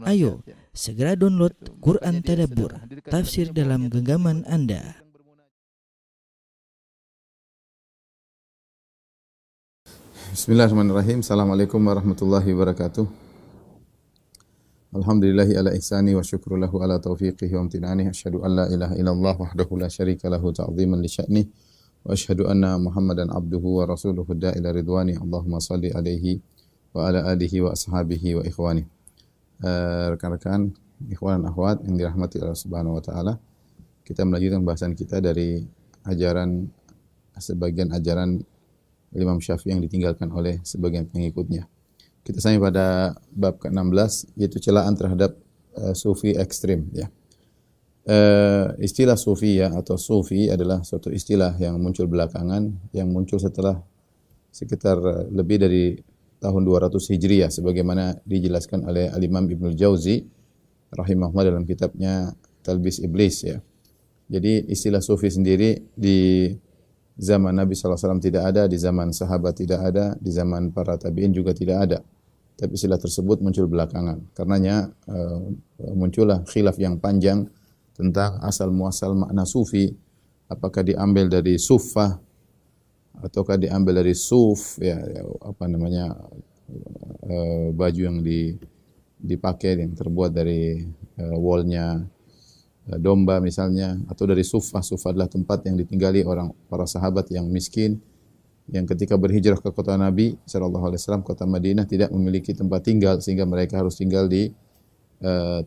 Ayo, segera download Quran Tadabbur, tafsir dalam genggaman Anda. Bismillahirrahmanirrahim. Assalamualaikum warahmatullahi wabarakatuh. Alhamdulillahi ala ihsani wa syukru lahu ala taufiqihi wa amtinani. Asyhadu an la ilaha illallah wahdahu la syarika lahu ta'ziman li sya'ni. Wa asyhadu anna Muhammadan abduhu wa rasuluhu da'ila ridwani. Allahumma salli alaihi wa ala alihi wa ashabihi wa ikhwani. Rekan-rekan, ikhwan dan akhwat yang dirahmati Allah Subhanahu wa taala. Kita melanjutkan bahasan kita dari sebagian ajaran Imam Syafi'i yang ditinggalkan oleh sebagian pengikutnya. Kita sampai pada bab ke-16, yaitu celaan terhadap sufi ekstrim. Ya. Istilah sufi atau sufi adalah suatu istilah yang muncul belakangan, yang muncul setelah sekitar lebih dari tahun 200 Hijriah, sebagaimana dijelaskan oleh Al-Imam Ibnul Jauzi rahimahullah dalam kitabnya Talbis Iblis. Ya. Jadi istilah sufi sendiri di zaman Nabi SAW tidak ada, di zaman sahabat tidak ada, di zaman para tabi'in juga tidak ada. Tapi istilah tersebut muncul belakangan. Karenanya muncullah khilaf yang panjang tentang asal muasal makna sufi. Apakah diambil dari suffah ataukah diambil dari suf, baju yang dipakai yang terbuat dari woolnya domba misalnya, atau dari suffah. Suffah adalah tempat yang ditinggali para sahabat yang miskin, yang ketika berhijrah ke kota Nabi SAW, kota Madinah, tidak memiliki tempat tinggal, sehingga mereka harus tinggal di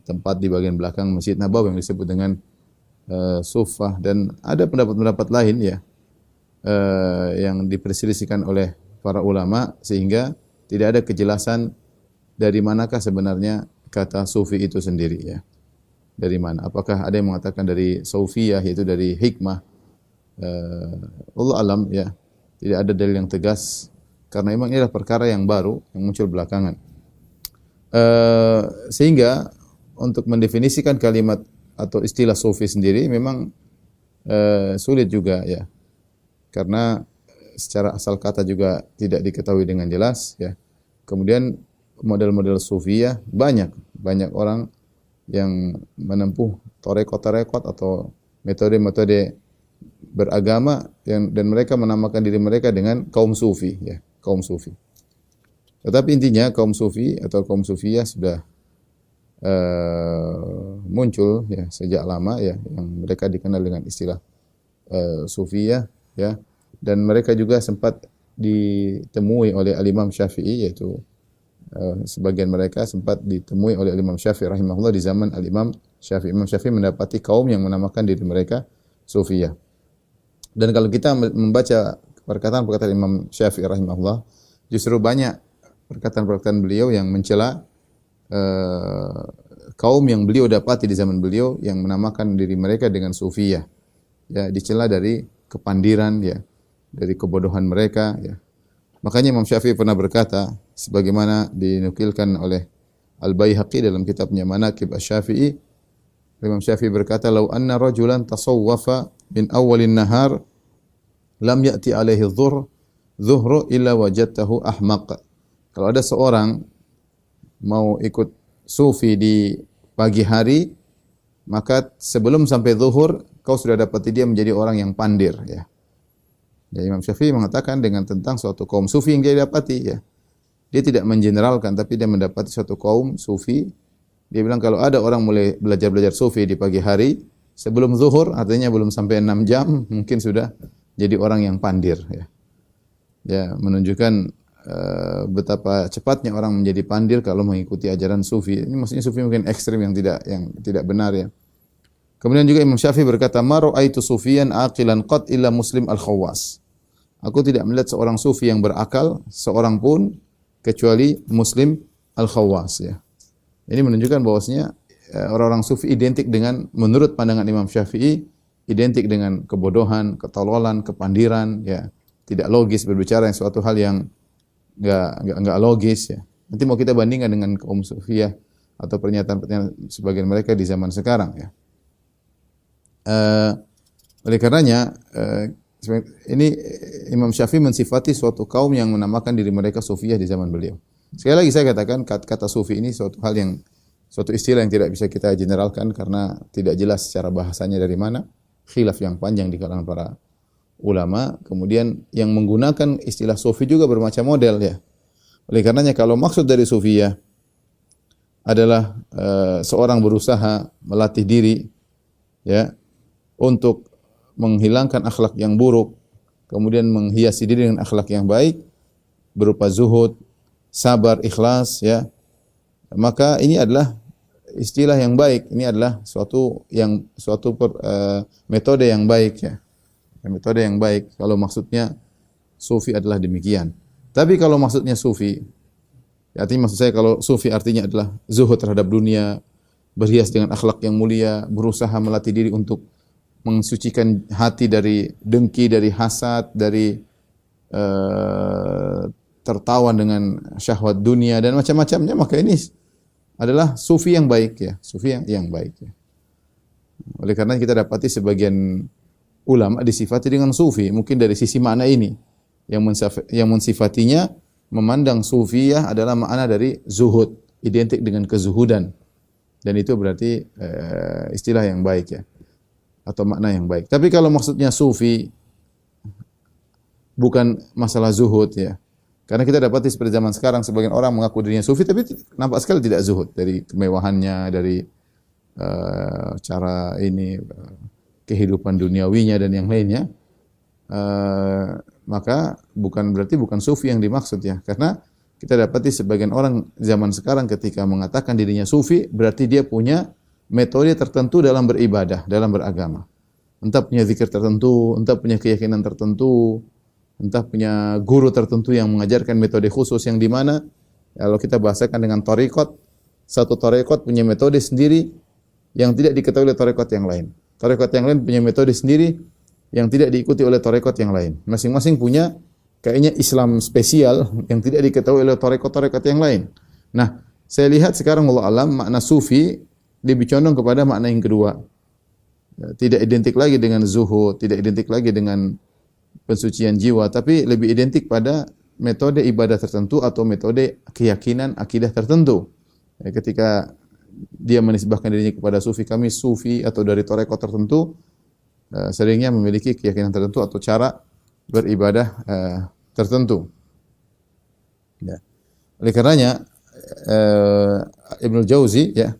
tempat di bagian belakang Masjid Nabawi yang disebut dengan suffah. Dan ada pendapat-pendapat lain yang diperselisihkan oleh para ulama, sehingga tidak ada kejelasan dari manakah sebenarnya kata sufi itu sendiri, ya. Dari mana? Apakah ada yang mengatakan dari Sufiyah, yaitu dari hikmah? Allah alam, ya. Tidak ada dalil yang tegas, karena memang ini adalah perkara yang baru yang muncul belakangan. Sehingga untuk mendefinisikan kalimat atau istilah sufi sendiri memang sulit juga, ya. Karena secara asal kata juga tidak diketahui dengan jelas, ya. Kemudian model-model sufiyah banyak orang yang menempuh tarekat atau metode-metode beragama dan mereka menamakan diri mereka dengan kaum sufi, ya, kaum sufi. Tetapi intinya kaum sufi atau kaum sufiyah sudah muncul, ya, sejak lama, ya, yang mereka dikenal dengan istilah sufiyah, ya, dan mereka juga sempat ditemui oleh Al-Imam Syafi'i, yaitu sebagian mereka sempat ditemui oleh Imam Syafi'i rahimahullah di zaman Al-Imam Syafi'i. Imam Syafi'i mendapati kaum yang menamakan diri mereka sufiyah. Dan kalau kita membaca perkataan-perkataan Imam Syafi'i rahimahullah, justru banyak perkataan-perkataan beliau yang mencela kaum yang beliau dapati di zaman beliau yang menamakan diri mereka dengan sufiyah. Ya, dicela dari kepandiran, ya, dari kebodohan mereka, ya. Makanya Imam Syafi'i pernah berkata, sebagaimana dinukilkan oleh Al-Baihaqi dalam kitabnya Manaqib Asy-Syafi'i, Imam Syafi'i berkata, "Lau anna rajulan tasawwafa min awwalin nahar lam ya'ti alaihi dhuhru illa wajadtahu ahmaq." Kalau ada seorang mau ikut sufi di pagi hari, maka sebelum sampai zuhur kau sudah dapati dia menjadi orang yang pandir, ya. Ya, Imam Syafi'i mengatakan dengan tentang suatu kaum sufi yang dia dapati, ya. Dia tidak mengeneralkan, tapi dia mendapati suatu kaum sufi. Dia bilang kalau ada orang mulai belajar sufi di pagi hari, sebelum zuhur, artinya belum sampai 6 jam, mungkin sudah jadi orang yang pandir, ya. Ya, menunjukkan betapa cepatnya orang menjadi pandir kalau mengikuti ajaran sufi. Ini maksudnya sufi mungkin ekstrim yang tidak benar, ya. Kemudian juga Imam Syafi'i berkata, "Ma ra'aitu sufiyan aqilan qat illa Muslim al-Khawwas." Aku tidak melihat seorang sufi yang berakal seorang pun kecuali Muslim al-Khawwas, ya. Ini menunjukkan bahwasanya orang-orang sufi identik dengan, menurut pandangan Imam Syafi'i, identik dengan kebodohan, ketololan, kepandiran, ya. Tidak logis, berbicara yang suatu hal yang enggak logis, ya. Nanti mau kita bandingkan dengan kaum sufiyah atau pernyataan-pernyataan sebagian mereka di zaman sekarang, ya. Oleh karenanya ini Imam Syafi'i mensifati suatu kaum yang menamakan diri mereka sufiyah di zaman beliau. Sekali lagi saya katakan kata sufi ini suatu hal yang suatu istilah yang tidak bisa kita generalkan karena tidak jelas secara bahasanya dari mana. Khilaf yang panjang di kalangan para ulama. Kemudian yang menggunakan istilah sufi juga bermacam model ya. Oleh karenanya kalau maksud dari sufiyah adalah seorang berusaha melatih diri ya untuk menghilangkan akhlak yang buruk, kemudian menghiasi diri dengan akhlak yang baik berupa zuhud, sabar, ikhlas ya. Maka ini adalah istilah yang baik, ini adalah metode yang baik ya. Metode yang baik kalau maksudnya sufi adalah demikian. Tapi kalau maksudnya sufi, artinya maksud saya kalau sufi artinya adalah zuhud terhadap dunia, berhias dengan akhlak yang mulia, berusaha melatih diri untuk mensucikan hati dari dengki, dari hasad, dari tertawan dengan syahwat dunia dan macam-macamnya, maka ini adalah sufi yang baik ya, sufi yang baik ya. Oleh karena kita dapati sebagian ulama disifati dengan sufi, mungkin dari sisi makna ini yang mensifatinya memandang sufiyah adalah makna dari zuhud, identik dengan kezuhudan. Dan itu berarti istilah yang baik ya, atau makna yang baik. Tapi kalau maksudnya sufi bukan masalah zuhud ya. Karena kita dapati seperti zaman sekarang sebagian orang mengaku dirinya sufi tapi nampak sekali tidak zuhud, dari kemewahannya, dari cara ini kehidupan duniawinya dan yang lainnya. Maka berarti bukan sufi yang dimaksud ya. Karena kita dapati sebagian orang zaman sekarang ketika mengatakan dirinya sufi berarti dia punya metode tertentu dalam beribadah, dalam beragama. Entah punya zikir tertentu, entah punya keyakinan tertentu, entah punya guru tertentu yang mengajarkan metode khusus yang di mana kalau kita bahasakan dengan tarekat, satu tarekat punya metode sendiri yang tidak diketahui oleh tarekat yang lain. Tarekat yang lain punya metode sendiri yang tidak diikuti oleh tarekat yang lain. Masing-masing punya kayaknya Islam spesial yang tidak diketahui oleh tarekat-tarekat yang lain. Nah, saya lihat sekarang wallahu alam makna sufi lebih condong kepada makna yang kedua. Tidak identik lagi dengan zuhud, tidak identik lagi dengan pensucian jiwa, tapi lebih identik pada metode ibadah tertentu atau metode keyakinan akidah tertentu. Ketika dia menisbahkan dirinya kepada sufi, kami sufi atau dari tarekat tertentu, seringnya memiliki keyakinan tertentu atau cara beribadah tertentu. Ya. Oleh karenanya Ibnul Jauzi ya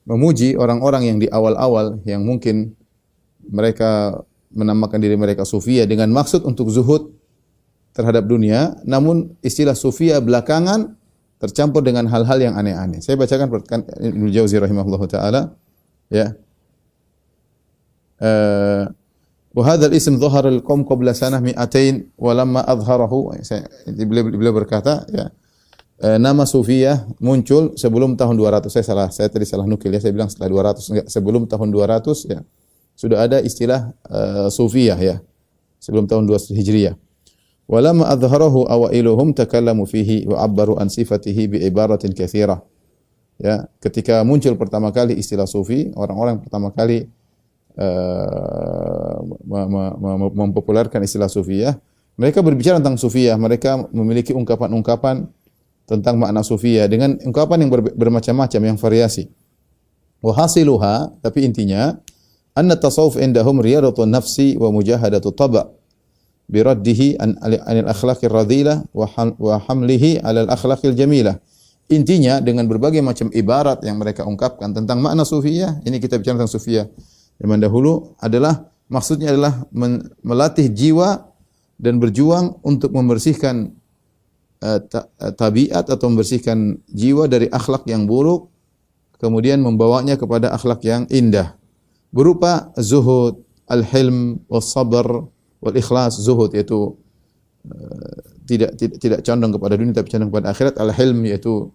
memuji orang-orang yang di awal-awal yang mungkin mereka menamakan diri mereka sufia dengan maksud untuk zuhud terhadap dunia, namun istilah sufia belakangan tercampur dengan hal-hal yang aneh-aneh. Saya bacakan perkataan Ibnul Jauzi rahimahullahu taala ya. Wa hadzal ism dhahara al-qaum qabla sanah 200 wa lamma adharahu, beliau berkata ya, nama sufiyah muncul sebelum tahun 200. Saya tadi salah nukil ya, saya bilang setelah 200, enggak, sebelum tahun 200 ya. Sudah ada istilah sufiyah ya, sebelum tahun 200 Hijriyah. Wa lamma adharahu awailuhum takallamu fihi wa 'abbaru an sifatihi bi ibaratin katsirah. Ya, ketika muncul pertama kali istilah sufi, orang-orang pertama kali mempopulerkan istilah sufiyah, mereka berbicara tentang sufiyah, mereka memiliki ungkapan-ungkapan tentang makna sufiyah dengan ungkapan yang bermacam-macam, yang variasi. Wa hasiluha, tapi intinya anna tasawuf indahum riyadatun nafsi wa mujahadatu taba' bi raddihi anil akhlaqir radhilah wa hamlihi 'alal akhlaqil jamilah. Intinya dengan berbagai macam ibarat yang mereka ungkapkan tentang makna sufiyah, ini kita bicara tentang sufiyah zaman dahulu adalah maksudnya adalah melatih jiwa dan berjuang untuk membersihkan tabiat atau membersihkan jiwa dari akhlak yang buruk, kemudian membawanya kepada akhlak yang indah berupa zuhud, al-hilm, was-sabr, wal-ikhlas. Zuhud yaitu tidak condong kepada dunia tapi condong kepada akhirat. Al-hilm yaitu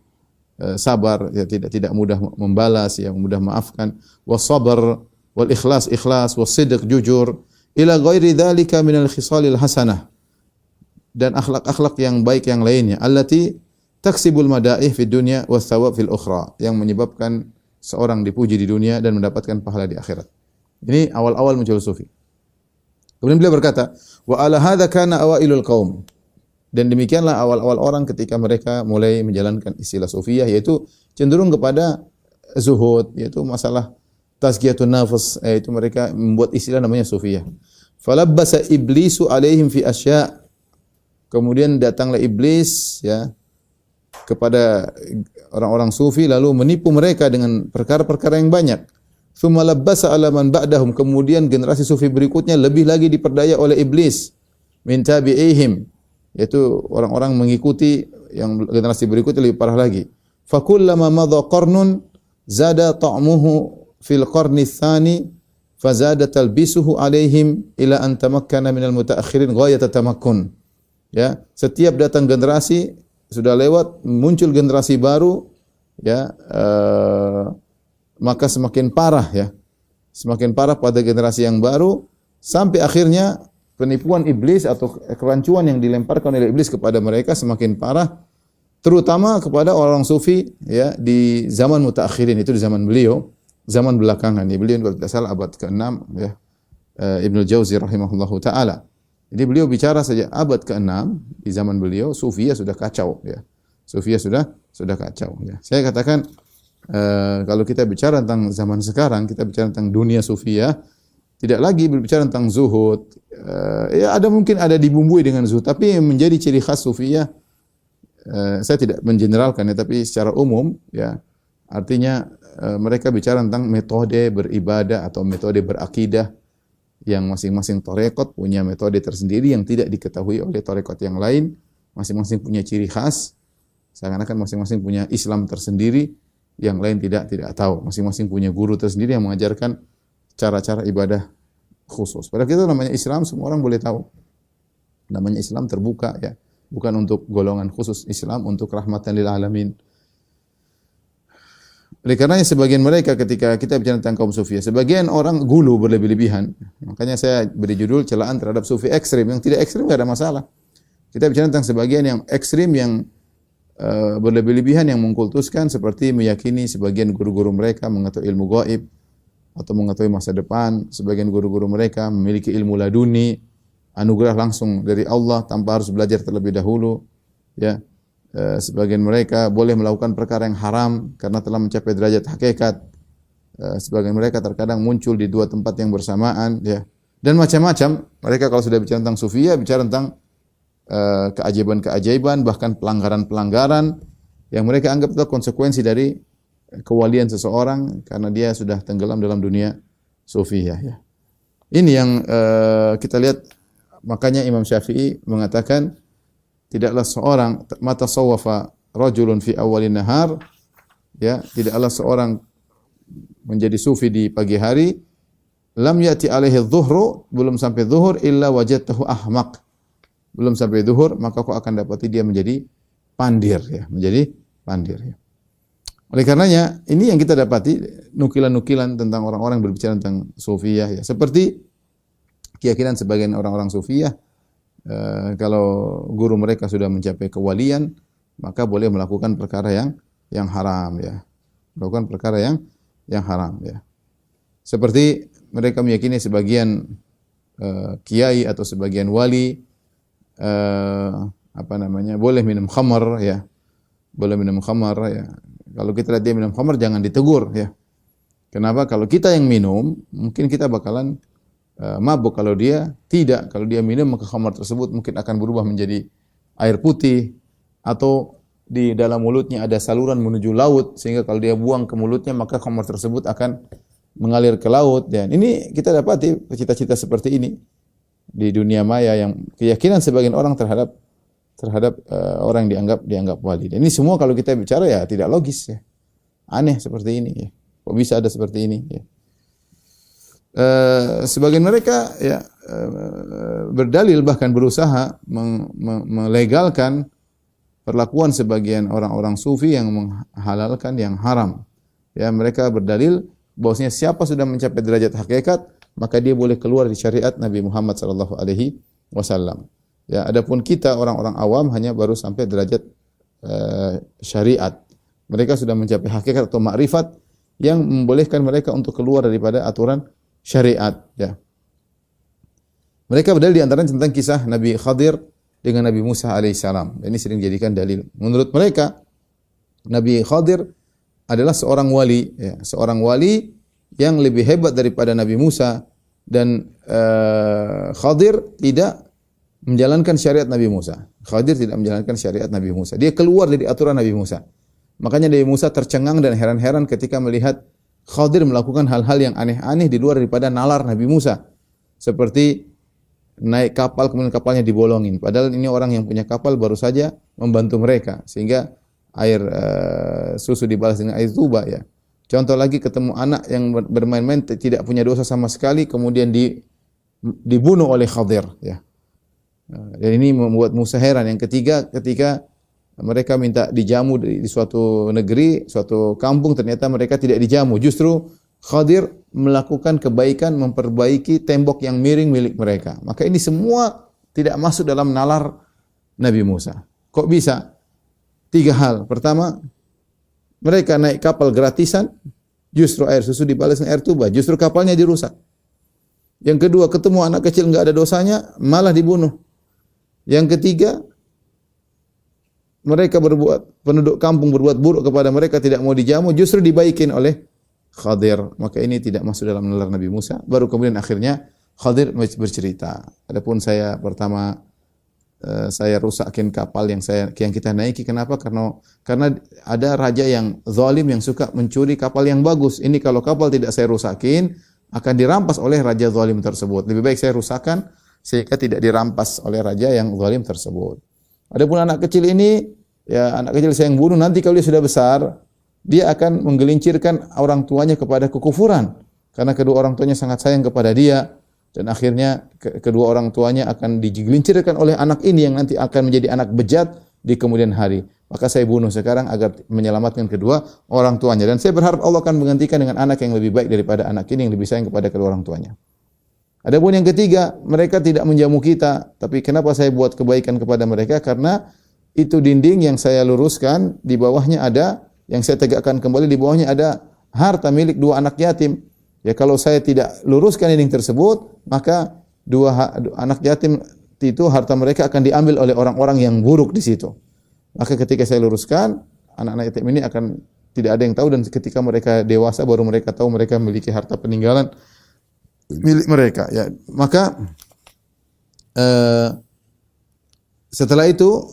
sabar, ya, tidak mudah membalas, yang mudah maafkan. Was-sabr wal-ikhlas, ikhlas, was-sidq, jujur, ila ghairi dzalika minal khisalil hasanah, dan akhlak-akhlak yang baik yang lainnya, allati taksibul madaih fid dunya was thawab fil ukhra, yang menyebabkan seorang dipuji di dunia dan mendapatkan pahala di akhirat. Ini awal-awal muncul sufi. Kemudian beliau berkata, wa ala hadza kana awailul qaum, dan demikianlah awal-awal orang ketika mereka mulai menjalankan istilah sufiyah, yaitu cenderung kepada zuhud, yaitu masalah tazkiyatun nafs, itu mereka membuat istilah namanya sufiyah. Falabbasa iblisu alaihim fi asya'. Kemudian datanglah iblis ya kepada orang-orang sufi lalu menipu mereka dengan perkara-perkara yang banyak. Tsumma labbasa ala man ba'dahum. Kemudian generasi sufi berikutnya lebih lagi diperdaya oleh iblis min tabi'ihim, yaitu orang-orang mengikuti yang generasi berikutnya lebih parah lagi. Fakullama madha qarnun zada ta'muhu fil qarni tsani fazada talbisuhu alaihim ila an tamakkana minal mutaakhirin ghayat tamakkun. Ya, setiap datang generasi sudah lewat, muncul generasi baru, ya, maka semakin parah ya. Semakin parah pada generasi yang baru sampai akhirnya penipuan iblis atau kerancuan yang dilemparkan oleh iblis kepada mereka semakin parah, terutama kepada orang sufi ya di zaman mutaakhirin, itu di zaman beliau, zaman belakangan. Ya, beliau kalau tidak salah abad ke-6 ya. Ibnu Jauzi rahimahullahu taala. Jadi beliau bicara saja abad ke-6 di zaman beliau sufiyah sudah kacau ya. Sufiyah sudah kacau ya. Saya katakan kalau kita bicara tentang zaman sekarang, kita bicara tentang dunia sufiyah, tidak lagi berbicara tentang zuhud. Ya mungkin ada dibumbui dengan zuhud, tapi yang menjadi ciri khas sufiyah, saya tidak mengeneralkan ya, tapi secara umum ya, artinya mereka bicara tentang metode beribadah atau metode berakidah yang masing-masing tarekat punya metode tersendiri yang tidak diketahui oleh tarekat yang lain, masing-masing punya ciri khas, seakan-akan masing-masing punya Islam tersendiri, yang lain tidak tahu, masing-masing punya guru tersendiri yang mengajarkan cara-cara ibadah khusus. Padahal kita namanya Islam, semua orang boleh tahu. Namanya Islam terbuka ya, bukan untuk golongan khusus, Islam untuk rahmatan lil alamin. Oleh karenanya sebagian mereka ketika kita bicara tentang kaum sufi, sebagian orang gulu berlebih-lebihan. Makanya saya beri judul celaan terhadap sufi ekstrim. Yang tidak ekstrim tidak ada masalah. Kita bicara tentang sebagian yang ekstrim, yang berlebih-lebihan, yang mengkultuskan, seperti meyakini sebagian guru-guru mereka mengetahui ilmu gaib atau mengetahui masa depan. Sebagian guru-guru mereka memiliki ilmu laduni, anugerah langsung dari Allah tanpa harus belajar terlebih dahulu. Ya. Sebagian mereka boleh melakukan perkara yang haram karena telah mencapai derajat hakikat. Sebagian mereka terkadang muncul di dua tempat yang bersamaan, ya. Dan macam-macam. Mereka kalau sudah bicara tentang sufiyah, bicara tentang keajaiban-keajaiban, bahkan pelanggaran-pelanggaran yang mereka anggap itu konsekuensi dari kewalian seseorang karena dia sudah tenggelam dalam dunia sufiyah, ya. Ini yang kita lihat, makanya Imam Syafi'i mengatakan tidaklah seorang mata sawafa rajulun fi awalin nahar, ya, tidaklah seorang menjadi sufi di pagi hari, lam yati alaihi dhuhru, belum sampai zuhur, illa wajadtahu ahmaq, belum sampai zuhur maka kau akan dapati dia menjadi pandir, ya, menjadi pandir, ya. Oleh karenanya ini yang kita dapati nukilan-nukilan tentang orang-orang berbicara tentang sufiyah, ya, seperti keyakinan sebagian orang-orang sufiyah, kalau guru mereka sudah mencapai kewalian, maka boleh melakukan perkara yang haram, ya. Melakukan perkara yang haram, ya. Seperti mereka meyakini sebagian kiai atau sebagian wali boleh minum khamar, ya. Boleh minum khamar, ya. Kalau kita lihat dia minum khamar jangan ditegur, ya. Kenapa? Kalau kita yang minum, mungkin kita bakalan mabuk. Kalau dia tidak, kalau dia minum maka khamar tersebut mungkin akan berubah menjadi air putih, atau di dalam mulutnya ada saluran menuju laut sehingga kalau dia buang ke mulutnya maka khamar tersebut akan mengalir ke laut. Dan ini kita dapati cita-cita seperti ini di dunia maya, yang keyakinan sebagian orang terhadap orang yang dianggap wali. Dan ini semua kalau kita bicara ya tidak logis, ya. Aneh seperti ini, ya. Kok bisa ada seperti ini, ya. Sebagian mereka ya berdalil, bahkan berusaha melegalkan perlakuan sebagian orang-orang sufi yang menghalalkan yang haram. Ya, mereka berdalil bahwasanya siapa sudah mencapai derajat hakikat maka dia boleh keluar di syariat Nabi Muhammad sallallahu alaihi wasallam. Ya, adapun kita orang-orang awam hanya baru sampai derajat syariat. Mereka sudah mencapai hakikat atau makrifat yang membolehkan mereka untuk keluar daripada aturan syariat, ya. Mereka berdalil di antaranya tentang kisah Nabi Khadir dengan Nabi Musa alaihissalam. Ini sering dijadikan dalil. Menurut mereka, Nabi Khadir adalah seorang wali, ya, seorang wali yang lebih hebat daripada Nabi Musa, dan Khadir tidak menjalankan syariat Nabi Musa. Khadir tidak menjalankan syariat Nabi Musa. Dia keluar dari aturan Nabi Musa. Makanya Nabi Musa tercengang dan heran-heran ketika melihat Khadir melakukan hal-hal yang aneh-aneh di luar daripada nalar Nabi Musa. Seperti naik kapal kemudian kapalnya dibolongin. Padahal ini orang yang punya kapal baru saja membantu mereka. Sehingga air susu dibalas dengan air tuba, ya. Contoh lagi, ketemu anak yang bermain-main tidak punya dosa sama sekali kemudian dibunuh oleh Khadir, ya. Dan ini membuat Musa heran. Yang ketiga, ketika mereka minta dijamu di suatu negeri, suatu kampung, ternyata mereka tidak dijamu. Justru Khadir melakukan kebaikan, memperbaiki tembok yang miring milik mereka. Maka ini semua tidak masuk dalam nalar Nabi Musa. Kok bisa? 3 hal. Pertama, mereka naik kapal gratisan, justru air susu dibalas dengan air tuba, justru kapalnya dirusak. Yang kedua, ketemu anak kecil enggak ada dosanya, malah dibunuh. Yang ketiga, penduduk kampung berbuat buruk kepada mereka, tidak mau dijamu, justru dibaikin oleh Khadir. Maka ini tidak masuk dalam nalar Nabi Musa. Baru kemudian akhirnya Khadir bercerita. Adapun saya pertama, saya rusakin kapal yang kita naiki. Kenapa? Karena ada raja yang zalim yang suka mencuri kapal yang bagus. Ini kalau kapal tidak saya rusakin, akan dirampas oleh raja zalim tersebut. Lebih baik saya rusakkan sehingga tidak dirampas oleh raja yang zalim tersebut. Adapun anak kecil ini, ya anak kecil saya yang bunuh, nanti kalau dia sudah besar, dia akan menggelincirkan orang tuanya kepada kekufuran. Karena kedua orang tuanya sangat sayang kepada dia, dan akhirnya kedua orang tuanya akan digelincirkan oleh anak ini yang nanti akan menjadi anak bejat di kemudian hari. Maka saya bunuh sekarang agar menyelamatkan kedua orang tuanya. Dan saya berharap Allah akan menggantikan dengan anak yang lebih baik daripada anak ini yang lebih sayang kepada kedua orang tuanya. Adapun yang ketiga, mereka tidak menjamu kita. Tapi kenapa saya buat kebaikan kepada mereka? Karena itu dinding yang saya luruskan, di bawahnya ada, yang saya tegakkan kembali, di bawahnya ada harta milik 2 anak yatim. Ya, kalau saya tidak luruskan dinding tersebut, maka 2 anak yatim itu harta mereka akan diambil oleh orang-orang yang buruk di situ. Maka ketika saya luruskan, anak-anak yatim ini akan tidak ada yang tahu, dan ketika mereka dewasa baru mereka tahu mereka memiliki harta peninggalan milik mereka, ya. Maka setelah itu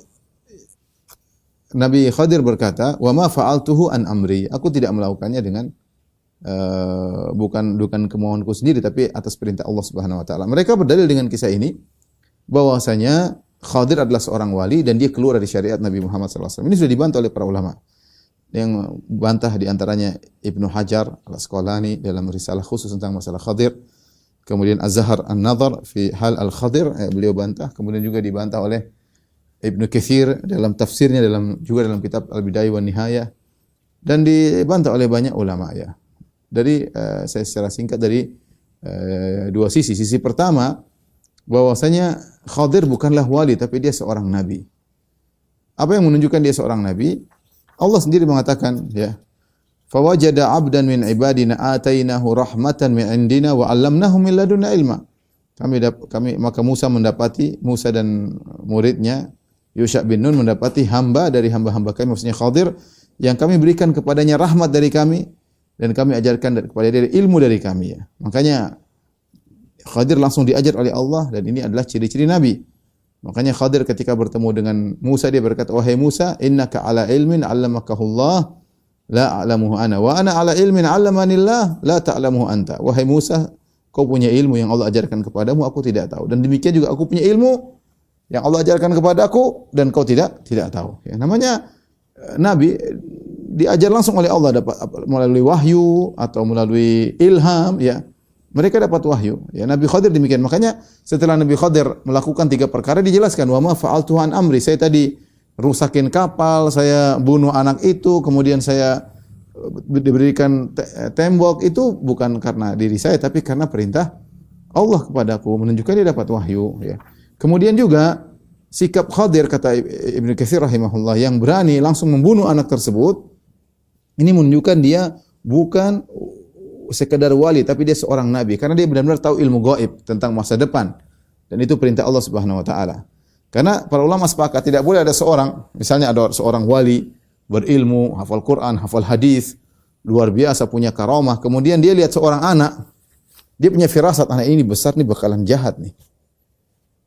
Nabi Khadir berkata, "Wa ma fa'altuhu an amri." Aku tidak melakukannya dengan bukan kemauanku sendiri, tapi atas perintah Allah Subhanahu wa taala. Mereka berdalil dengan kisah ini bahwasanya Khadir adalah seorang wali dan dia keluar dari syariat Nabi Muhammad SAW. Ini sudah dibantah oleh para ulama. Yang bantah di antaranya Ibnu Hajar Al-Asqalani dalam risalah khusus tentang masalah Khadir. Kemudian Az-Zahar An-Nadhar fi Hal Al-Khadir, beliau bantah. Kemudian juga dibantah oleh Ibnu Katsir dalam tafsirnya, juga dalam kitab Al-Bidayah wan Nihayah, dan dibantah oleh banyak ulama, ya. Saya secara singkat dari 2 sisi. Sisi pertama, bahwasanya Khadir bukanlah wali tapi dia seorang nabi. Apa yang menunjukkan dia seorang nabi? Allah sendiri mengatakan, ya, fawajada 'abdan min ibadina atainahu rahmatan min indina wa 'allamnahu min ladunna ilma. Maka Musa dan muridnya Yusha bin Nun mendapati hamba dari hamba-hamba kami, maksudnya Khadir, yang kami berikan kepadanya rahmat dari kami dan kami ajarkan kepada dia ilmu dari kami, ya. Makanya Khadir langsung diajar oleh Allah, dan ini adalah ciri-ciri nabi. Makanya Khadir ketika bertemu dengan Musa, dia berkata, "Wahai Musa, innaka ala ilmin 'allamakahu la a'lamuhu ana wa ana ala ilmin 'allamanillah la ta'lamuhu anta." Wahai Musa, kau punya ilmu yang Allah ajarkan kepadamu, aku tidak tahu. Dan demikian juga aku punya ilmu yang Allah ajarkan kepadaku dan kau tidak tahu. Ya, namanya nabi diajar langsung oleh Allah, dapat melalui wahyu atau melalui ilham, ya. Mereka dapat wahyu. Ya, Nabi Khadir demikian. Makanya setelah Nabi Khadir melakukan 3 perkara dijelaskan, wa ma fa'altu an amri. Saya tadi rusakin kapal, saya bunuh anak itu, kemudian saya diberikan tembok, itu bukan karena diri saya tapi karena perintah Allah kepadaku, menunjukkan dia dapat wahyu, ya. Kemudian juga sikap Khadir, kata Ibnu Katsir rahimahullah, yang berani langsung membunuh anak tersebut, ini menunjukkan dia bukan sekedar wali tapi dia seorang nabi, karena dia benar-benar tahu ilmu gaib tentang masa depan, dan itu perintah Allah Subhanahu wa taala. Karena para ulama sepakat tidak boleh ada seorang, misalnya ada seorang wali berilmu, hafal Quran, hafal hadis, luar biasa, punya karamah. Kemudian dia lihat seorang anak, dia punya firasat, anak ini besar nih bakalan jahat nih.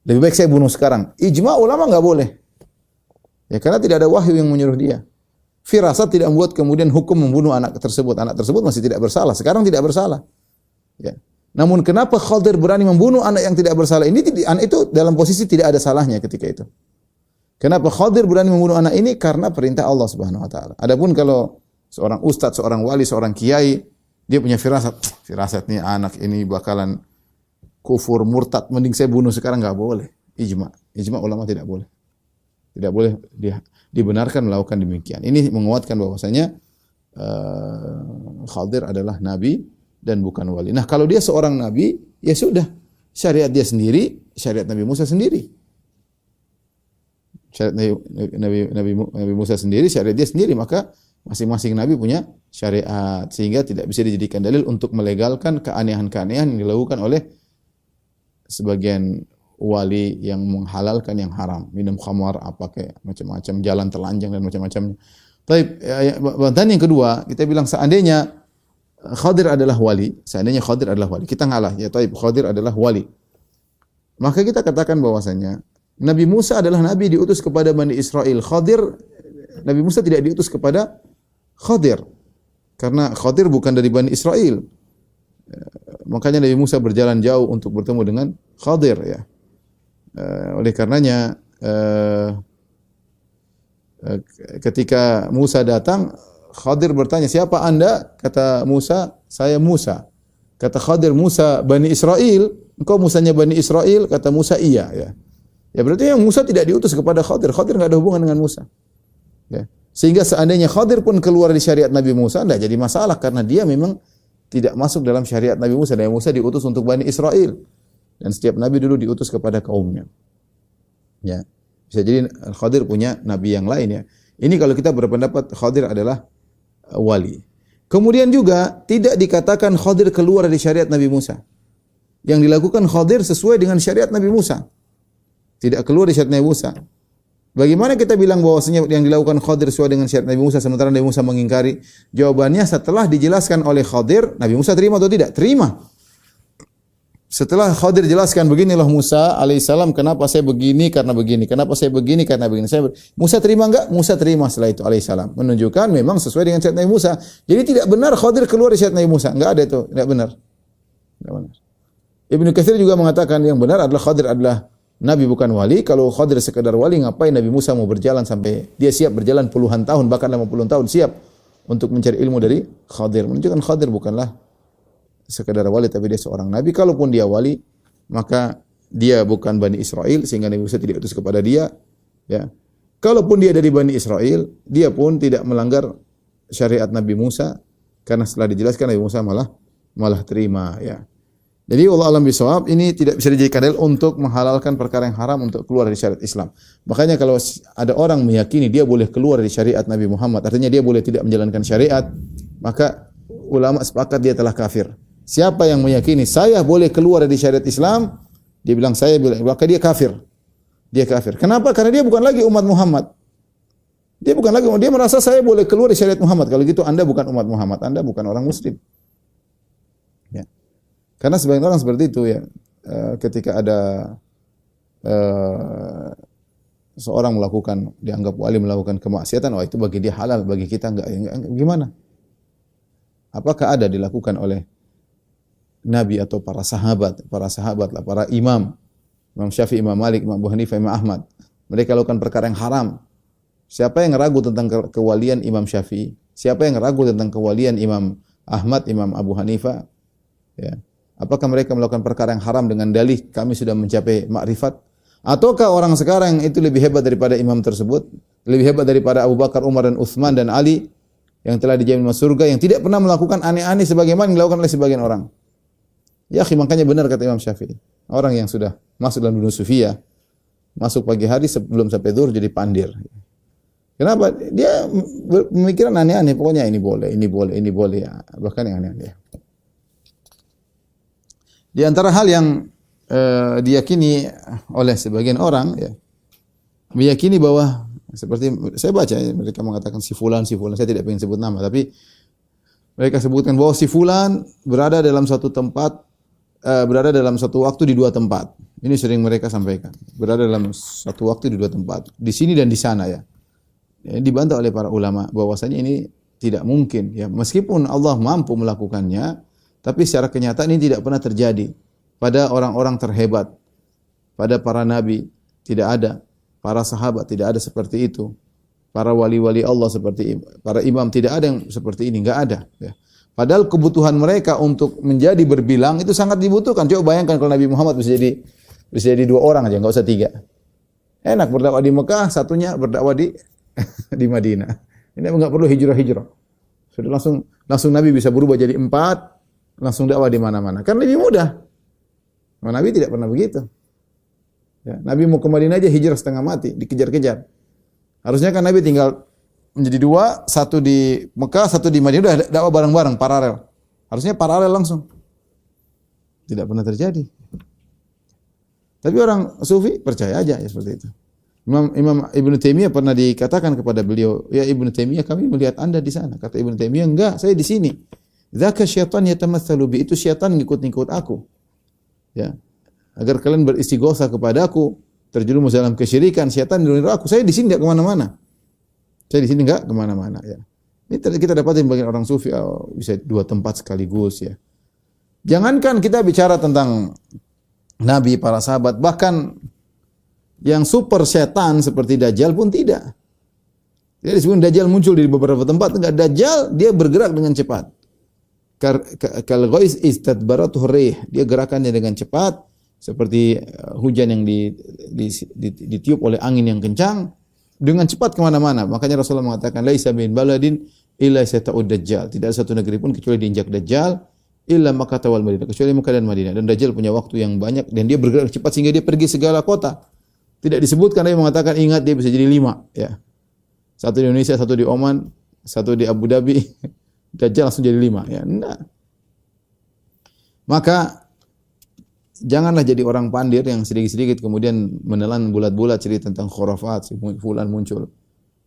Lebih baik saya bunuh sekarang. Ijma ulama nggak boleh. Ya karena tidak ada wahyu yang menyuruh dia. Firasat tidak membuat kemudian hukum membunuh anak tersebut. Anak tersebut masih tidak bersalah. Sekarang tidak bersalah. Ya. Namun kenapa Khadir berani membunuh anak yang tidak bersalah ini? Anak itu dalam posisi tidak ada salahnya ketika itu. Kenapa Khadir berani membunuh anak ini? Karena perintah Allah Subhanahu wa taala. Adapun kalau seorang ustadz, seorang wali, seorang kiai, dia punya firasat. Firasat nih anak ini bakalan kufur, murtad, mending saya bunuh sekarang, enggak boleh. Ijma ulama tidak boleh. Tidak boleh dibenarkan melakukan demikian. Ini menguatkan bahwasanya Khadir adalah nabi dan bukan wali. Nah, kalau dia seorang nabi, ya sudah, syariat dia sendiri, syariat Nabi Musa sendiri. Syariat Nabi Musa sendiri, syariat dia sendiri, maka masing-masing nabi punya syariat sehingga tidak bisa dijadikan dalil untuk melegalkan keanehan-keanehan yang dilakukan oleh sebagian wali yang menghalalkan yang haram, minum khamar, apa kayak macam-macam, jalan telanjang dan macam-macamnya. Tapi dan yang kedua, kita bilang seandainya Khadir adalah wali, kita ngalah ya, tapi Khadir adalah wali. Maka kita katakan bahwasanya Nabi Musa adalah nabi diutus kepada Bani Israel. Nabi Musa tidak diutus kepada Khadir. Karena Khadir bukan dari Bani Israel. Makanya Nabi Musa berjalan jauh untuk bertemu dengan Khadir ya. Oleh karenanya ketika Musa datang, Khadir bertanya, "Siapa Anda?" Kata Musa, "Saya Musa." Kata Khadir, "Musa Bani Israel? Engkau Musanya Bani Israel?" Kata Musa, "Iya." Ya. Ya berarti yang Musa tidak diutus kepada Khadir. Khadir enggak ada hubungan dengan Musa. Ya. Sehingga seandainya Khadir pun keluar di syariat Nabi Musa, enggak jadi masalah karena dia memang tidak masuk dalam syariat Nabi Musa. Nabi Musa diutus untuk Bani Israel. Dan setiap nabi dulu diutus kepada kaumnya. Ya. Bisa jadi Khadir punya nabi yang lain ya. Ini kalau kita berpendapat Khadir adalah wali. Kemudian juga tidak dikatakan Khadir keluar dari syariat Nabi Musa. Yang dilakukan Khadir sesuai dengan syariat Nabi Musa. Tidak keluar dari syariat Nabi Musa. Bagaimana kita bilang bahwasanya yang dilakukan Khadir sesuai dengan syariat Nabi Musa sementara Nabi Musa mengingkari? Jawabannya setelah dijelaskan oleh Khadir, Nabi Musa terima atau tidak? Terima. Setelah Khadir jelaskan, beginilah Musa alaihissalam, kenapa saya begini karena begini, kenapa saya begini karena begini. Musa terima enggak? Musa terima setelah itu alaihissalam. Menunjukkan memang sesuai dengan syariat Nabi Musa. Jadi tidak benar Khadir keluar dari syariat Nabi Musa. Enggak ada itu, tidak benar. Tidak benar. Ibnu Katsir juga mengatakan yang benar adalah Khadir adalah nabi bukan wali. Kalau Khadir sekedar wali, ngapain Nabi Musa mau berjalan sampai dia siap berjalan puluhan tahun, bahkan 50 tahun siap untuk mencari ilmu dari Khadir. Menunjukkan Khadir bukanlah sekedar wali, tapi dia seorang nabi. Kalaupun dia wali, maka dia bukan Bani Israel sehingga Nabi Musa tidak utus kepada dia. Ya. Kalaupun dia dari Bani Israel, dia pun tidak melanggar syariat Nabi Musa karena setelah dijelaskan Nabi Musa malah terima. Ya. Jadi Allah alam bisawab, ini tidak bisa dijadikan dalil untuk menghalalkan perkara yang haram untuk keluar dari syariat Islam. Makanya kalau ada orang meyakini dia boleh keluar dari syariat Nabi Muhammad, artinya dia boleh tidak menjalankan syariat, maka ulama sepakat dia telah kafir. Siapa yang meyakini saya boleh keluar dari syariat Islam, dia bilang maka dia kafir. Dia kafir. Kenapa? Karena dia bukan lagi umat Muhammad. Dia merasa saya boleh keluar dari syariat Muhammad. Kalau gitu Anda bukan umat Muhammad, Anda bukan orang muslim. Ya. Karena sebagian orang seperti itu ya. Ketika ada seorang dianggap wali melakukan kemaksiatan, itu bagi dia halal, bagi kita enggak. Gimana? Apakah ada dilakukan oleh Nabi atau para sahabat lah, para imam Syafi'i, Imam Malik, Imam Abu Hanifah, Imam Ahmad. Mereka lakukan perkara yang haram. Siapa yang ragu tentang kewalian Imam Syafi'i? Siapa yang ragu tentang kewalian Imam Ahmad, Imam Abu Hanifah? Ya. Apakah mereka melakukan perkara yang haram dengan dalih kami sudah mencapai makrifat? Ataukah orang sekarang itu lebih hebat daripada imam tersebut? Lebih hebat daripada Abu Bakar, Umar dan Utsman dan Ali yang telah dijamin masuk surga, yang tidak pernah melakukan aneh-aneh sebagaimana yang dilakukan oleh sebagian orang? Ya, makanya benar kata Imam Syafi'i. Orang yang sudah masuk dalam dunia sufiyah, masuk pagi hari sebelum sampai zuhur jadi pandir. Kenapa? Dia pemikiran aneh-aneh, pokoknya ini boleh, ya. Bahkan yang aneh-aneh. Di antara hal yang diyakini oleh sebagian orang, ya, meyakini bahwa seperti saya baca, mereka mengatakan si fulan, saya tidak ingin sebut nama, tapi Mereka sebutkan bahwa si fulan berada dalam satu tempat, berada dalam satu waktu di dua tempat. Ini sering mereka sampaikan. Berada dalam satu waktu di dua tempat. Di sini dan di sana ya. Dibantah oleh para ulama bahwasanya ini tidak mungkin ya. Meskipun Allah mampu melakukannya, tapi secara kenyataan ini tidak pernah terjadi pada orang-orang terhebat. Pada para nabi tidak ada. Para sahabat tidak ada seperti itu. Para wali-wali Allah seperti para imam tidak ada yang seperti ini, enggak ada ya. Padahal kebutuhan mereka untuk menjadi berbilang itu sangat dibutuhkan. Coba bayangkan kalau Nabi Muhammad bisa jadi 2 orang aja, enggak usah 3. Enak berdakwah di Mekah, satunya berdakwah di di Madinah. Ini enggak perlu hijrah-hijrah. Sudah langsung Nabi bisa berubah jadi 4, langsung dakwah di mana-mana. Kan lebih mudah. Nabi tidak pernah begitu. Ya, Nabi mau ke Madinah aja hijrah setengah mati, dikejar-kejar. Harusnya kan Nabi tinggal menjadi 2, satu di Mekah, satu di Madinah, udah dakwah bareng-bareng, paralel. Harusnya paralel langsung. Tidak pernah terjadi. Tapi orang sufi percaya aja ya seperti itu. Imam Ibnu Taimiyah pernah dikatakan kepada beliau, "Ya Ibnu Taimiyah, kami melihat Anda di sana." Kata Ibnu Taimiyah, "Enggak, saya di sini." "Dzaka syaitan yatamatsalu bi." Itu syaitan ngikut-ngikut aku. Ya. Agar kalian beristighosa kepadaku, terjerumus dalam kesyirikan, syaitan meniru aku. Saya di sini enggak kemana-mana. Saya di sini enggak kemana-mana ya. Ini kita dapatin bagian orang sufi bisa 2 tempat sekaligus ya. Jangankan kita bicara tentang nabi, para sahabat, bahkan yang super setan seperti Dajjal pun tidak. Jadi sebelum Dajjal muncul di beberapa tempat, enggak, Dajjal dia bergerak dengan cepat. Kal ghais istadbaratuhu rih, dia gerakannya dengan cepat seperti hujan yang ditiup oleh angin yang kencang, dengan cepat kemana-mana. Makanya Rasulullah mengatakan, laisa min baladin illa sata'ud dajjal. Tidak ada satu negeri pun kecuali diinjak Dajjal, illa Makkah wal Madinah, kecuali Makkah dan Madinah. Dan Dajjal punya waktu yang banyak dan dia bergerak cepat sehingga dia pergi segala kota. Tidak disebutkan, dia mengatakan ingat dia bisa jadi 5 ya. Satu di Indonesia, satu di Oman, satu di Abu Dhabi. Dajjal langsung jadi 5 ya. Enggak. Maka janganlah jadi orang pandir yang sedikit-sedikit kemudian menelan bulat-bulat cerita tentang khurafat, fulan muncul,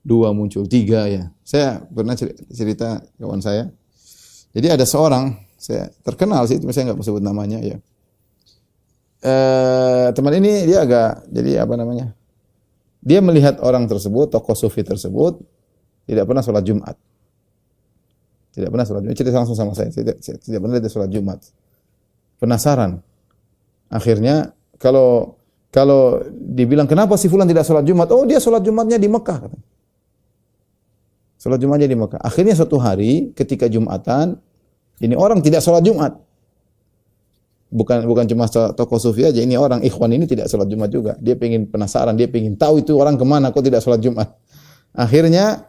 2 muncul, 3 ya. Saya pernah cerita kawan saya. Jadi ada seorang, saya terkenal sih, saya enggak mau sebut namanya ya. Teman ini dia agak jadi apa namanya? Dia melihat orang tersebut, tokoh sufi tersebut tidak pernah sholat Jumat. Tidak pernah sholat Jumat. Cerita langsung sama saya. Tidak pernah dia sholat Jumat. Penasaran. Akhirnya kalau dibilang kenapa si fulan tidak sholat Jumat? Oh, dia sholat Jumatnya di Mekah. Sholat Jumatnya di Mekah. Akhirnya suatu hari ketika Jumatan, ini orang tidak sholat Jumat. Bukan cuma tokoh sufi aja, ini orang ikhwan ini tidak sholat Jumat juga. Dia pengen penasaran, dia pengen tahu itu orang kemana kok tidak sholat Jumat. Akhirnya